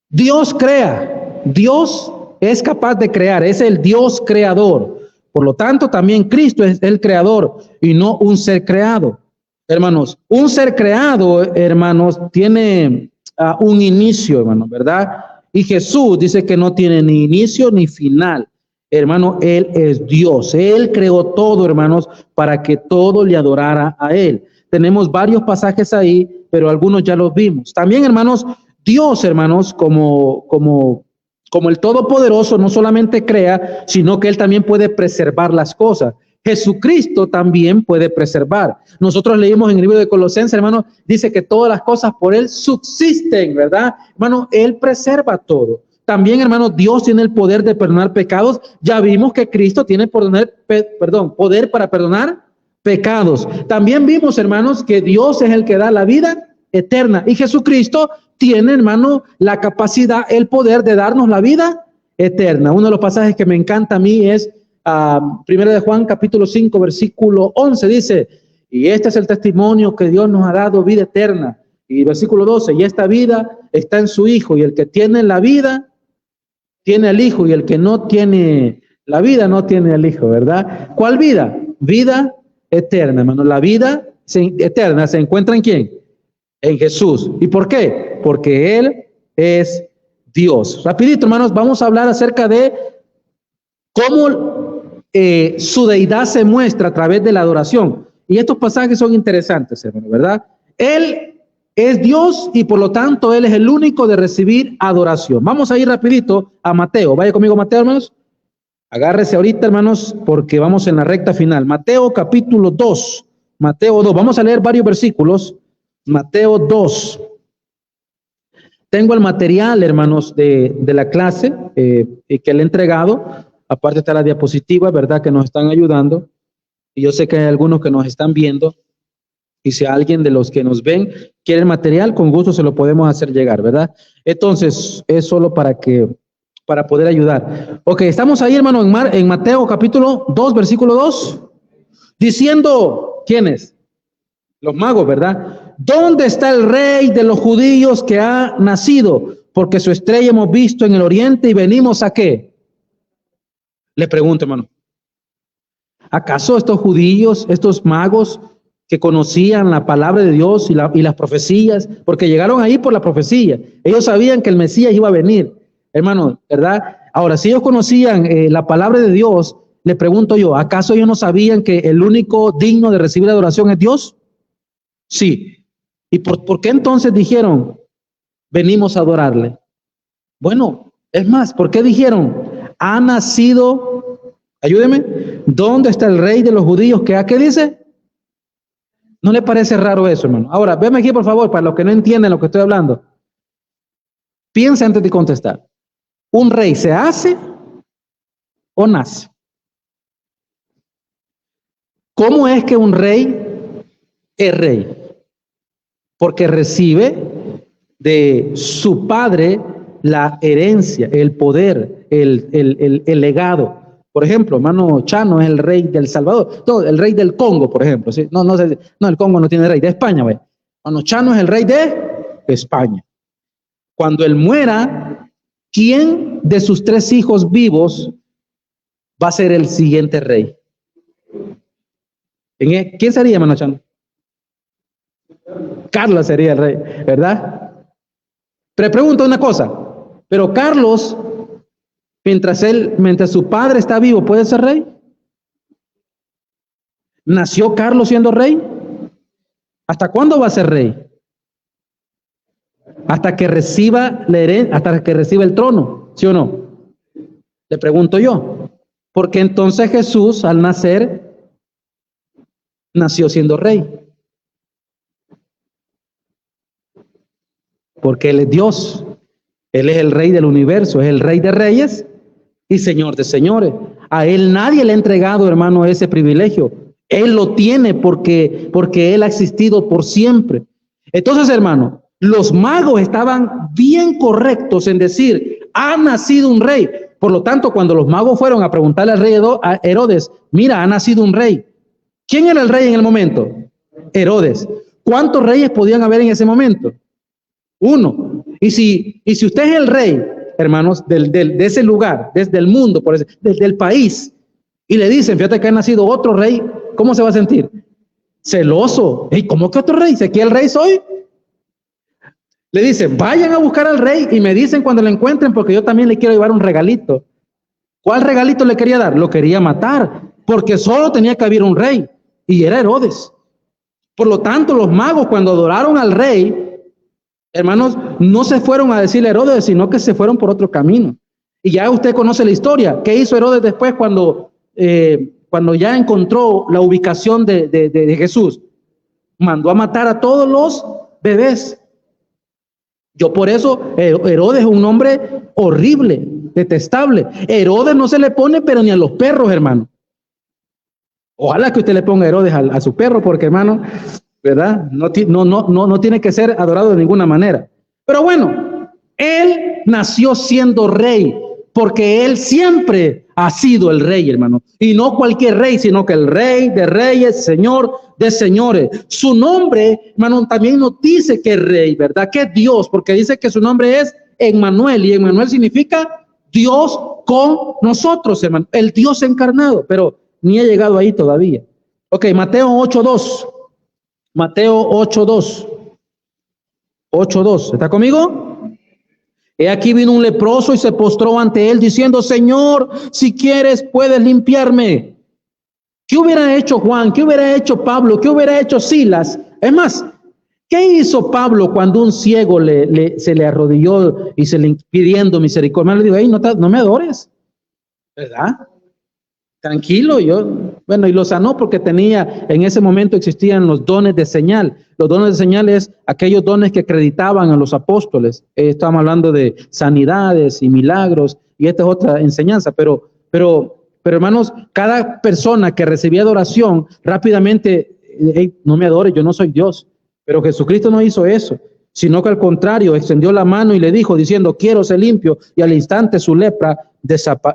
Dios crea. Dios es capaz de crear. Es el Dios creador. Por lo tanto, también Cristo es el creador y no un ser creado. Hermanos, un ser creado, hermanos, tiene un inicio, hermanos, ¿verdad? Y Jesús dice que no tiene ni inicio ni final. Hermano, Él es Dios. Él creó todo, hermanos, para que todo le adorara a Él. Tenemos varios pasajes ahí, pero algunos ya los vimos. También, hermanos, Dios, hermanos, como el Todopoderoso, no solamente crea, sino que Él también puede preservar las cosas. Jesucristo también puede preservar. Nosotros leímos en el libro de Colosenses, hermano, dice que todas las cosas por Él subsisten, ¿verdad? Hermano, Él preserva todo. También, hermano, Dios tiene el poder de perdonar pecados. Ya vimos que Cristo tiene poder para perdonar pecados. También vimos, hermanos, que Dios es el que da la vida eterna. Y Jesucristo tiene, hermano, la capacidad, el poder de darnos la vida eterna. Uno de los pasajes que me encanta a mí es Primera de Juan, capítulo 5, versículo 11, dice: Y este es el testimonio que Dios nos ha dado, vida eterna. Y versículo 12, y esta vida está en su Hijo, y el que tiene la vida, tiene al Hijo, y el que no tiene la vida, no tiene al Hijo, ¿verdad? ¿Cuál vida? Vida eterna, hermano. La vida eterna se encuentra ¿en quién? En Jesús. ¿Y por qué? Porque Él es Dios. Rapidito, hermanos, vamos a hablar acerca de cómo su deidad se muestra a través de la adoración. Y estos pasajes son interesantes, hermano, ¿verdad? Él es Dios y por lo tanto Él es el único de recibir adoración. Vamos a ir rapidito a Mateo. Vaya conmigo, Mateo, hermanos. Agárrese ahorita, hermanos, porque vamos en la recta final. Mateo capítulo 2. Mateo 2. Vamos a leer varios versículos. Mateo 2. Tengo el material, hermanos, de la clase que le he entregado. Aparte está la diapositiva, ¿verdad? Que nos están ayudando. Y yo sé que hay algunos que nos están viendo. Y si alguien de los que nos ven quiere el material, con gusto se lo podemos hacer llegar, ¿verdad? Entonces, es solo para poder ayudar. Ok, estamos ahí, hermano, en Mateo capítulo 2, versículo 2, diciendo, ¿quiénes? Los magos, ¿verdad? ¿Dónde está el rey de los judíos que ha nacido? Porque su estrella hemos visto en el oriente y venimos ¿a qué? Le pregunto, hermano. ¿Acaso estos judíos, estos magos que conocían la palabra de Dios y las profecías, porque llegaron ahí por la profecía, ellos sabían que el Mesías iba a venir, hermano, ¿verdad? Ahora, si ellos conocían la palabra de Dios, le pregunto yo, ¿acaso ellos no sabían que el único digno de recibir adoración es Dios? Sí. ¿Y por qué entonces dijeron, venimos a adorarle? Bueno, es más, ¿por qué dijeron, ha nacido, ayúdeme, ¿dónde está el rey de los judíos que qué dice? ¿No le parece raro eso, hermano? Ahora, véame aquí, por favor, para los que no entienden lo que estoy hablando. Piensa antes de contestar. ¿Un rey se hace o nace? ¿Cómo es que un rey es rey? Porque recibe de su padre la herencia, el poder, el legado. Por ejemplo, hermano Chano es el rey del Salvador. No, el rey del Congo, por ejemplo. ¿sí? No, el Congo no tiene rey. De España, ¿ve? Hermano Chano es el rey de España. Cuando él muera, ¿quién de sus 3 hijos vivos va a ser el siguiente rey? ¿Quién sería, hermano Chano? Carlos sería el rey, ¿verdad? Pero pregunto una cosa. Pero Carlos, mientras su padre está vivo, ¿puede ser rey? ¿Nació Carlos siendo rey? ¿Hasta cuándo va a ser rey? Hasta que reciba la herencia, hasta que reciba el trono, ¿sí o no? Le pregunto yo, ¿por qué entonces Jesús al nacer nació siendo rey? Porque Él es Dios, Él es el rey del universo, es el rey de reyes y señor de señores. A Él nadie le ha entregado, hermano, ese privilegio. Él lo tiene porque Él ha existido por siempre. Entonces, hermano, los magos estaban bien correctos en decir, ha nacido un rey. Por lo tanto, cuando los magos fueron a preguntarle al rey a Herodes, mira, ha nacido un rey. ¿Quién era el rey en el momento? Herodes. ¿Cuántos reyes podían haber en ese momento? 1. Y si usted es el rey, hermanos, de ese lugar, desde el mundo, desde el país, y le dicen, fíjate que ha nacido otro rey, ¿cómo se va a sentir? Celoso. ¿Y cómo que otro rey? ¿Sé que el rey soy? Le dicen, vayan a buscar al rey y me dicen cuando lo encuentren porque yo también le quiero llevar un regalito. ¿Cuál regalito le quería dar? Lo quería matar, porque solo tenía que haber un rey y era Herodes. Por lo tanto, los magos cuando adoraron al rey, hermanos, no se fueron a decirle a Herodes, sino que se fueron por otro camino. Y ya usted conoce la historia. ¿Qué hizo Herodes después cuando ya encontró la ubicación de Jesús? Mandó a matar a todos los bebés. Yo por eso, Herodes es un hombre horrible, detestable. Herodes no se le pone, pero ni a los perros, hermano. Ojalá que usted le ponga Herodes a su perro, porque, hermano, ¿verdad? No tiene que ser adorado de ninguna manera. Pero bueno, él nació siendo rey. porque Él siempre ha sido el Rey, hermano. Y no cualquier rey, sino que el Rey de reyes, Señor de señores. Su nombre, hermano, también nos dice que es Rey, ¿verdad? Que es Dios, porque dice que su nombre es Emmanuel, y Emmanuel significa Dios con nosotros, hermano. El Dios encarnado, pero ni ha llegado ahí todavía. Ok, Mateo 8:2. Mateo 8:2. 8:2. ¿Está conmigo? He aquí vino un leproso y se postró ante él diciendo: Señor, si quieres puedes limpiarme. ¿Qué hubiera hecho Juan? ¿Qué hubiera hecho Pablo? ¿Qué hubiera hecho Silas? Es más, ¿qué hizo Pablo cuando un ciego se le arrodilló y se le pidiendo misericordia? Le digo: hey, no me adores, ¿verdad? Tranquilo, y lo sanó porque en ese momento existían los dones de señal. Los dones de señal es aquellos dones que acreditaban a los apóstoles. Estamos hablando de sanidades y milagros, y esta es otra enseñanza, pero hermanos, cada persona que recibía adoración rápidamente, hey, no me adores, yo no soy Dios. Pero Jesucristo no hizo eso, sino que al contrario, extendió la mano y le dijo diciendo: quiero ser limpio, y al instante su lepra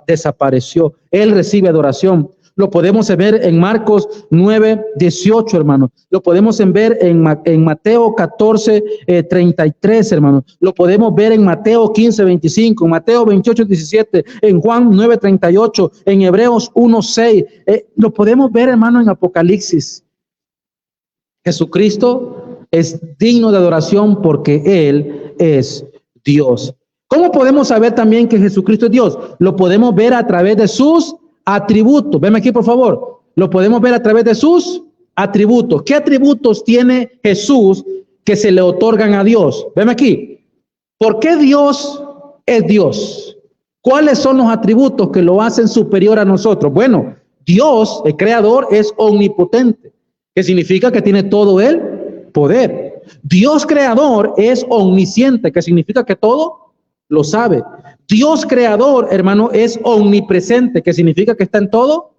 desapareció. Él recibe adoración. Lo podemos ver en Marcos 9:18, hermano. Lo podemos ver en Mateo 14:33, hermano. Lo podemos ver en Mateo 15:25, en Mateo 28:17, en Juan 9:38, en Hebreos 1:6. Lo podemos ver, hermano, en Apocalipsis. Jesucristo es digno de adoración porque Él es Dios. ¿Cómo podemos saber también que Jesucristo es Dios? Lo podemos ver a través de sus atributos. Veme aquí, por favor. Lo podemos ver a través de sus atributos. ¿Qué atributos tiene Jesús que se le otorgan a Dios? Veme aquí. ¿Por qué Dios es Dios? ¿Cuáles son los atributos que lo hacen superior a nosotros? Bueno, Dios, el creador, es omnipotente, que significa que tiene todo el poder. Dios creador es omnisciente, que significa que todo lo sabe. Dios creador, hermano, es omnipresente, que significa que está en todo.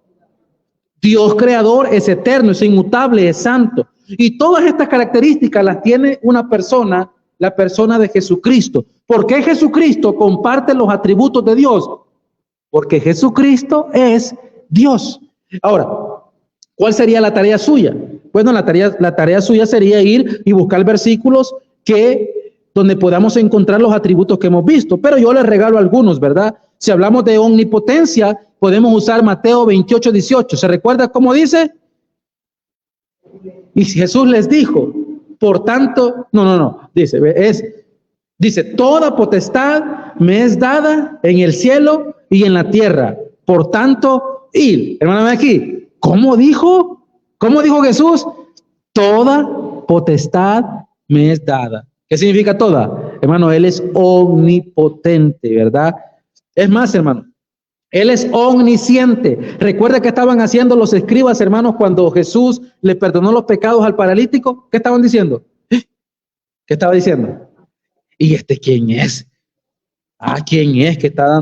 Dios creador es eterno, es inmutable, es santo. Y todas estas características las tiene una persona, la persona de Jesucristo. ¿Por qué Jesucristo comparte los atributos de Dios? Porque Jesucristo es Dios. Ahora, ¿cuál sería la tarea suya? Bueno, la tarea suya sería ir y buscar versículos donde podamos encontrar los atributos que hemos visto, pero yo les regalo algunos, ¿verdad? Si hablamos de omnipotencia, podemos usar Mateo 28:18. ¿Se recuerda cómo dice? Y Jesús les dijo, por tanto, dice, toda potestad me es dada en el cielo y en la tierra. Por tanto, id. Hermano, aquí, ¿cómo dijo? ¿Cómo dijo Jesús? Toda potestad me es dada. ¿Qué significa toda? Hermano, Él es omnipotente, ¿verdad? Es más, hermano, Él es omnisciente. Recuerda que estaban haciendo los escribas, hermanos, cuando Jesús le perdonó los pecados al paralítico. ¿Qué estaban diciendo? ¿Qué estaba diciendo? ¿Y quién es? ¿Quién es que está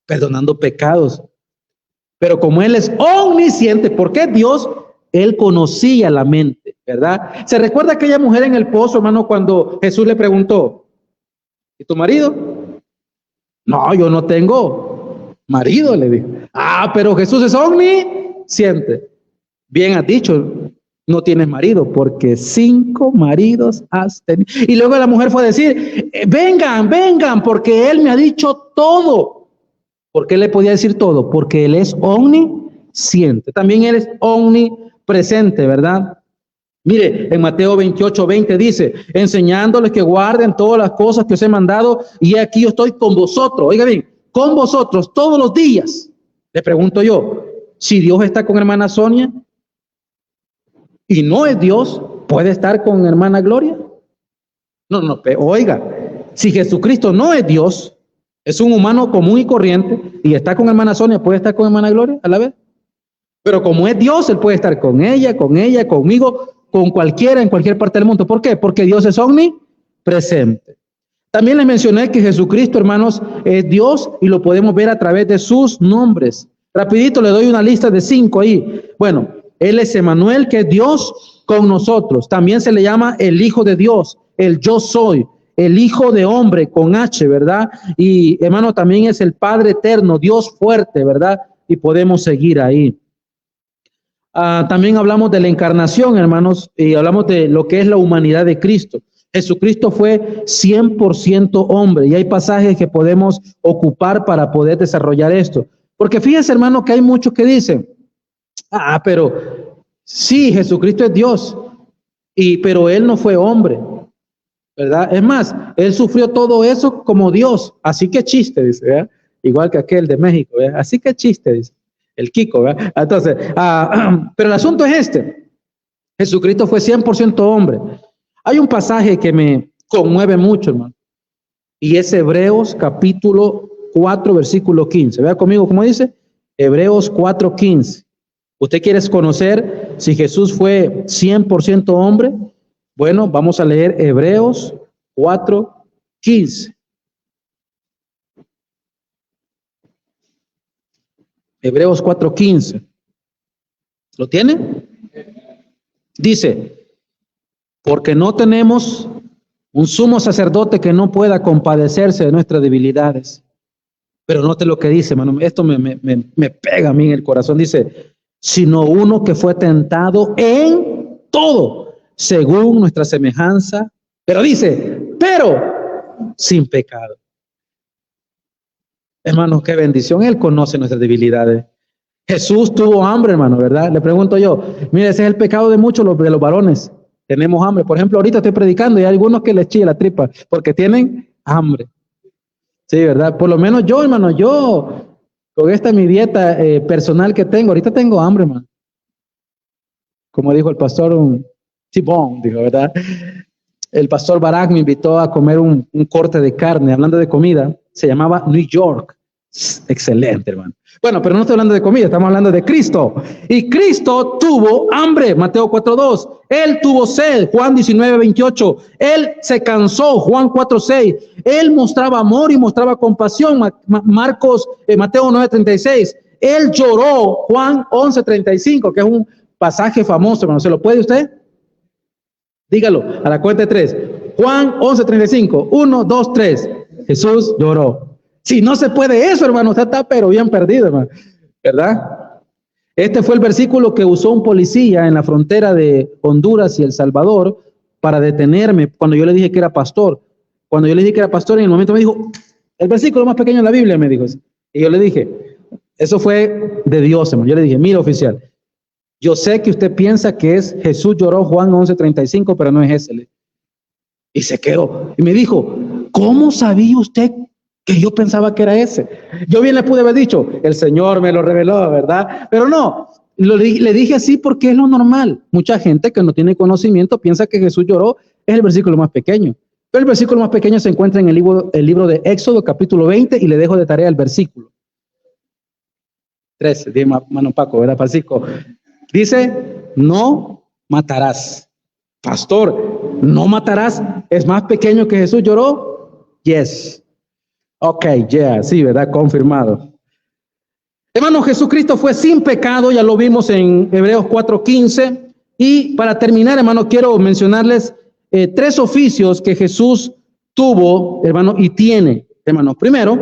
perdonando pecados? Pero como Él es omnisciente, porque Dios, Él conocía la mente, ¿verdad? ¿Se recuerda aquella mujer en el pozo, hermano, cuando Jesús le preguntó: ¿y tu marido? No, yo no tengo marido, le dijo. Pero Jesús es omnisciente. Bien has dicho, no tienes marido, porque 5 maridos has tenido. Y luego la mujer fue a decir: vengan, porque Él me ha dicho todo. ¿Por qué le podía decir todo? Porque Él es omnisciente. También Él es omnipresente, ¿verdad? Mire, en Mateo 28:20 dice: enseñándoles que guarden todas las cosas que os he mandado, y aquí yo estoy con vosotros. Oiga bien, con vosotros todos los días. Le pregunto yo, si Dios está con hermana Sonia y no es Dios, ¿puede estar con hermana Gloria? No, oiga, si Jesucristo no es Dios, es un humano común y corriente, y está con hermana Sonia, ¿puede estar con hermana Gloria a la vez? Pero como es Dios, Él puede estar con ella, conmigo, con cualquiera, en cualquier parte del mundo. ¿Por qué? Porque Dios es omnipresente. También les mencioné que Jesucristo, hermanos, es Dios, y lo podemos ver a través de sus nombres. Rapidito le doy una lista de 5 ahí. Bueno, Él es Emmanuel, que es Dios con nosotros. También se le llama el Hijo de Dios, el Yo Soy. el Hijo de Hombre con H, ¿verdad? Y hermano, también es el Padre eterno, Dios fuerte, ¿verdad? Y podemos seguir ahí. También hablamos de la encarnación, hermanos, y hablamos de lo que es la humanidad de Cristo. Jesucristo fue 100% hombre y hay pasajes que podemos ocupar para poder desarrollar esto. Porque fíjense, hermano, que hay muchos que dicen, pero sí, Jesucristo es Dios, pero Él no fue hombre, ¿verdad? Es más, Él sufrió todo eso como Dios, así que chiste, dice, ¿verdad? Igual que aquel de México, ¿verdad? Así que chiste, dice, el Kiko, ¿verdad? Entonces, pero el asunto es este, Jesucristo fue 100% hombre. Hay un pasaje que me conmueve mucho, hermano, y es Hebreos capítulo 4, versículo 15. Vea conmigo cómo dice, Hebreos 4, 15. ¿Usted quiere conocer si Jesús fue 100% hombre? Bueno, vamos a leer Hebreos 4, 15. Hebreos 4, 15. ¿Lo tiene? Dice, porque no tenemos un sumo sacerdote que no pueda compadecerse de nuestras debilidades. Pero note lo que dice, hermano, esto me pega a mí en el corazón. Dice, sino uno que fue tentado en todo, según nuestra semejanza. Pero dice, pero sin pecado. Hermanos, qué bendición. Él conoce nuestras debilidades. Jesús tuvo hambre, hermano, ¿verdad? Le pregunto yo, mire, ese es el pecado de muchos de los varones. Tenemos hambre. Por ejemplo, ahorita estoy predicando y hay algunos que les chilla la tripa porque tienen hambre. Sí, ¿verdad? Por lo menos yo, hermano, yo con esta mi dieta personal que tengo, ahorita tengo hambre, hermano. Como dijo el pastor, un tibón, dijo, ¿verdad? El pastor Barak me invitó a comer un corte de carne, hablando de comida, se llamaba New York. Excelente, hermano. Bueno, pero no estoy hablando de comida, estamos hablando de Cristo. Y Cristo tuvo hambre, Mateo 4:2. Él tuvo sed, Juan 19:28. Él se cansó, Juan 4:6. Él mostraba amor y mostraba compasión, Mateo 9:36. Él lloró, Juan 11:35, que es un pasaje famoso, hermano. ¿Se lo puede usted? Dígalo, a la cuenta de 3. Juan 11:35. 1, 2, 3. Jesús lloró. Si no se puede eso, hermano, usted está pero bien perdido, hermano, ¿verdad? Este fue el versículo que usó un policía en la frontera de Honduras y El Salvador para detenerme cuando yo le dije que era pastor. Cuando yo le dije que era pastor, en el momento me dijo, el versículo más pequeño de la Biblia, me dijo. Y yo le dije, eso fue de Dios, hermano. Yo le dije, mira, oficial, yo sé que usted piensa que es Jesús lloró Juan 11:35, pero no es ese. Y se quedó. Y me dijo, ¿cómo sabía usted que yo pensaba que era ese? Yo bien le pude haber dicho, el Señor me lo reveló, ¿verdad? Pero no, le dije así porque es lo normal. Mucha gente que no tiene conocimiento piensa que Jesús lloró, es el versículo más pequeño. Pero el versículo más pequeño se encuentra en el libro de Éxodo, capítulo 20, y le dejo de tarea el versículo 13, de mano Paco, ¿verdad, Francisco? Dice, no matarás. Pastor, ¿no matarás? ¿Es más pequeño que Jesús lloró? Yes. Ok, yeah, sí, ¿verdad? Confirmado. Hermano, Jesucristo fue sin pecado, ya lo vimos en Hebreos 4:15. Y para terminar, hermano, quiero mencionarles 3 oficios que Jesús tuvo, hermano, y tiene, hermano. Primero,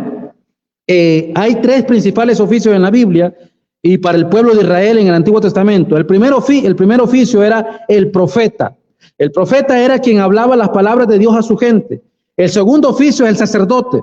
hay 3 principales oficios en la Biblia y para el pueblo de Israel en el Antiguo Testamento. El primer oficio era el profeta. El profeta era quien hablaba las palabras de Dios a su gente. El segundo oficio es el sacerdote.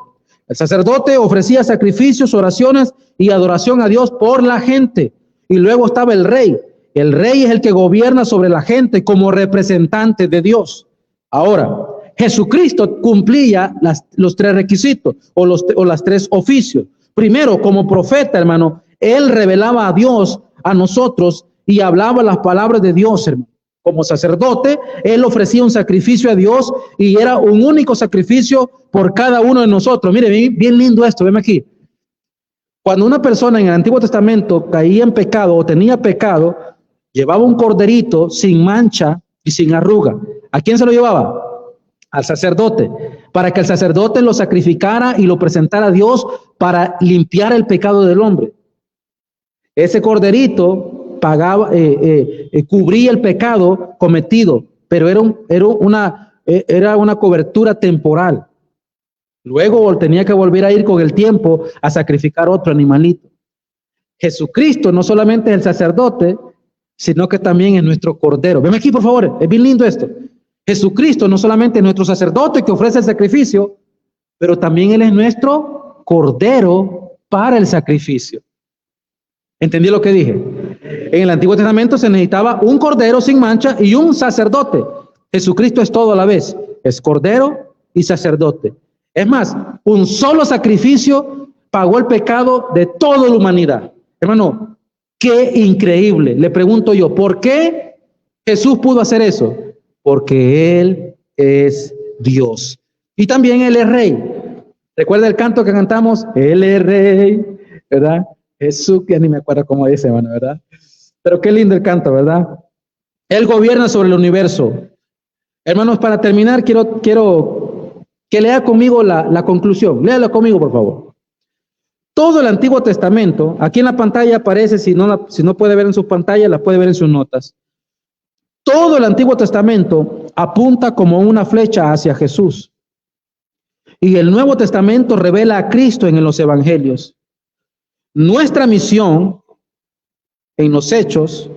El sacerdote ofrecía sacrificios, oraciones y adoración a Dios por la gente. Y luego estaba el rey. El rey es el que gobierna sobre la gente como representante de Dios. Ahora, Jesucristo cumplía los 3 requisitos o las 3 oficios. Primero, como profeta, hermano, él revelaba a Dios a nosotros y hablaba las palabras de Dios, hermano. Como sacerdote, él ofrecía un sacrificio a Dios y era un único sacrificio por cada uno de nosotros. Mire, bien lindo esto, veme aquí. Cuando una persona en el Antiguo Testamento caía en pecado o tenía pecado, llevaba un corderito sin mancha y sin arruga. ¿A quién se lo llevaba? Al sacerdote, para que el sacerdote lo sacrificara y lo presentara a Dios para limpiar el pecado del hombre. Ese corderito cubría el pecado cometido, pero era era una cobertura temporal. Luego tenía que volver a ir con el tiempo a sacrificar otro animalito. Jesucristo no solamente es el sacerdote, sino que también es nuestro cordero. Ven aquí, por favor, es bien lindo esto. Jesucristo no solamente es nuestro sacerdote que ofrece el sacrificio, pero también Él es nuestro cordero para el sacrificio. ¿Entendí lo que dije? En el Antiguo Testamento se necesitaba un cordero sin mancha y un sacerdote. Jesucristo es todo a la vez, es cordero y sacerdote. Es más, un solo sacrificio pagó el pecado de toda la humanidad. Hermano, qué increíble. Le pregunto yo, ¿por qué Jesús pudo hacer eso? Porque Él es Dios. Y también Él es Rey. ¿Recuerda el canto que cantamos? Él es Rey, ¿verdad? Jesús, que ni me acuerdo cómo dice, hermano, ¿verdad? Pero qué lindo el canto, ¿verdad? Él gobierna sobre el universo. Hermanos, para terminar, quiero que lea conmigo la conclusión. Léala conmigo, por favor. Todo el Antiguo Testamento, aquí en la pantalla aparece, si no puede ver en sus pantallas, la puede ver en sus notas. Todo el Antiguo Testamento apunta como una flecha hacia Jesús. Y el Nuevo Testamento revela a Cristo en los Evangelios. Nuestra misión en los hechos,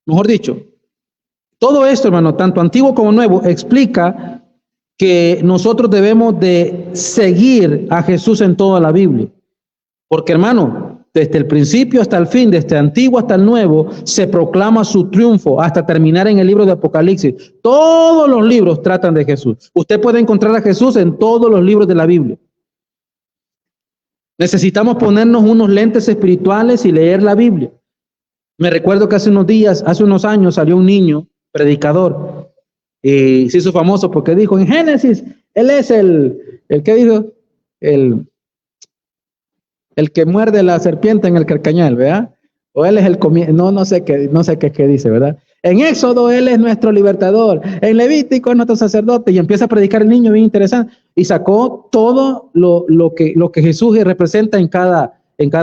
mejor dicho, todo esto, hermano, tanto antiguo como nuevo, explica que nosotros debemos de seguir a Jesús en toda la Biblia. Porque, hermano, desde el principio hasta el fin, desde el antiguo hasta el nuevo, se proclama su triunfo hasta terminar en el libro de Apocalipsis. Todos los libros tratan de Jesús. Usted puede encontrar a Jesús en todos los libros de la Biblia. Necesitamos ponernos unos lentes espirituales y leer la Biblia. Me recuerdo que hace unos años salió un niño predicador y se hizo famoso porque dijo en Génesis, él es el que dijo, el que muerde la serpiente en el carcañal, ¿verdad? O él es el no sé qué dice, ¿verdad? En Éxodo él es nuestro libertador, en Levítico es nuestro sacerdote, y empieza a predicar el niño bien interesante y sacó todo lo que Jesús representa en cada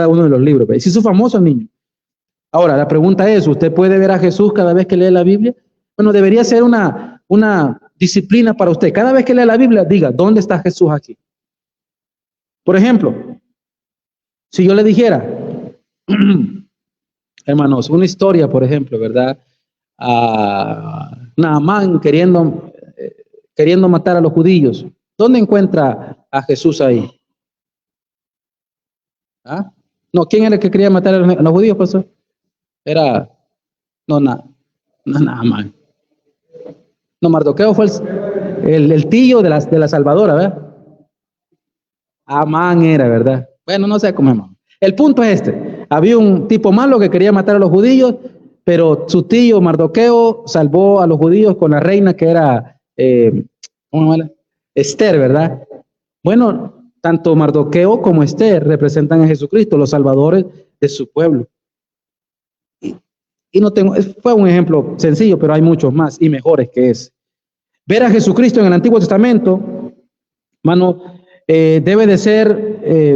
uno de los libros, ¿verdad? Y se hizo famoso el niño. Ahora, la pregunta es, ¿usted puede ver a Jesús cada vez que lee la Biblia? Bueno, debería ser una disciplina para usted. Cada vez que lee la Biblia, diga, ¿dónde está Jesús aquí? Por ejemplo, si yo le dijera, hermanos, una historia, por ejemplo, ¿verdad? Naamán queriendo matar a los judíos. ¿Dónde encuentra a Jesús ahí? ¿Ah? No, ¿quién era el que quería matar a los judíos, pastor? Era, Naamán. No, Mardoqueo fue el tío de la salvadora, ¿verdad? Amán era, ¿verdad? Bueno, no sé cómo es. El punto es este. Había un tipo malo que quería matar a los judíos, pero su tío Mardoqueo salvó a los judíos con la reina que era Esther, ¿verdad? Bueno, tanto Mardoqueo como Esther representan a Jesucristo, los salvadores de su pueblo. Fue un ejemplo sencillo, pero hay muchos más y mejores que ese. Ver a Jesucristo en el Antiguo Testamento, hermano, debe de ser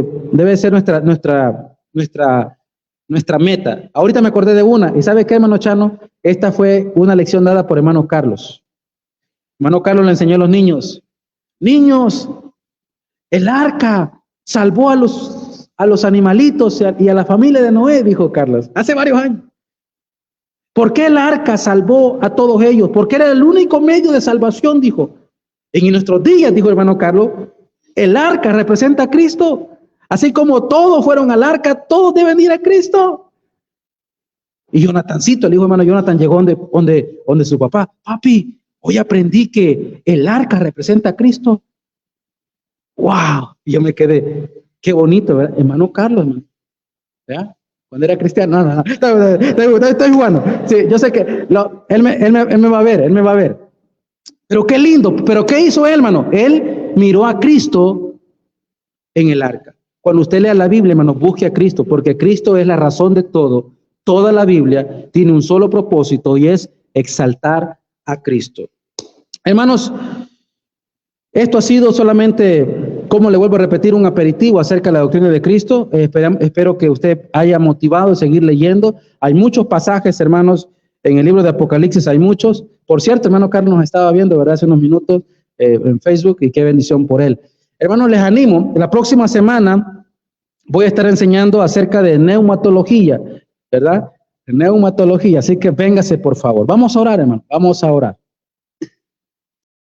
nuestra meta. Ahorita me acordé de una, y ¿sabe qué, hermano Chano? Esta fue una lección dada por hermano Carlos. Hermano Carlos le enseñó a los niños. Niños, el arca salvó a los animalitos y a la familia de Noé, dijo Carlos, hace varios años. ¿Por qué el arca salvó a todos ellos? Porque era el único medio de salvación, dijo. En nuestros días, dijo hermano Carlos, el arca representa a Cristo. Así como todos fueron al arca, todos deben ir a Cristo. Y Jonathancito, el hijo hermano Jonathan, llegó donde su papá. Papi, hoy aprendí que el arca representa a Cristo. ¡Wow! Y yo me quedé, qué bonito, ¿verdad? Hermano Carlos, hermano. ¿Ya? Cuando era cristiano, no. Estoy jugando. Sí, yo sé que él me va a ver, Pero qué lindo, pero ¿qué hizo él, hermano? Él miró a Cristo en el arca. Cuando usted lea la Biblia, hermano, busque a Cristo, porque Cristo es la razón de todo. Toda la Biblia tiene un solo propósito y es exaltar a Cristo. Hermanos, esto ha sido solamente, como le vuelvo a repetir, un aperitivo acerca de la doctrina de Cristo. Espero que usted haya motivado a seguir leyendo. Hay muchos pasajes, hermanos, En el libro de Apocalipsis hay muchos. Por cierto, hermano Carlos nos estaba viendo, ¿verdad? Hace unos minutos en Facebook, y qué bendición por él. Hermanos, les animo. La próxima semana voy a estar enseñando acerca de neumatología, ¿verdad? Neumatología. Así que véngase, por favor. Vamos a orar, hermano. Vamos a orar.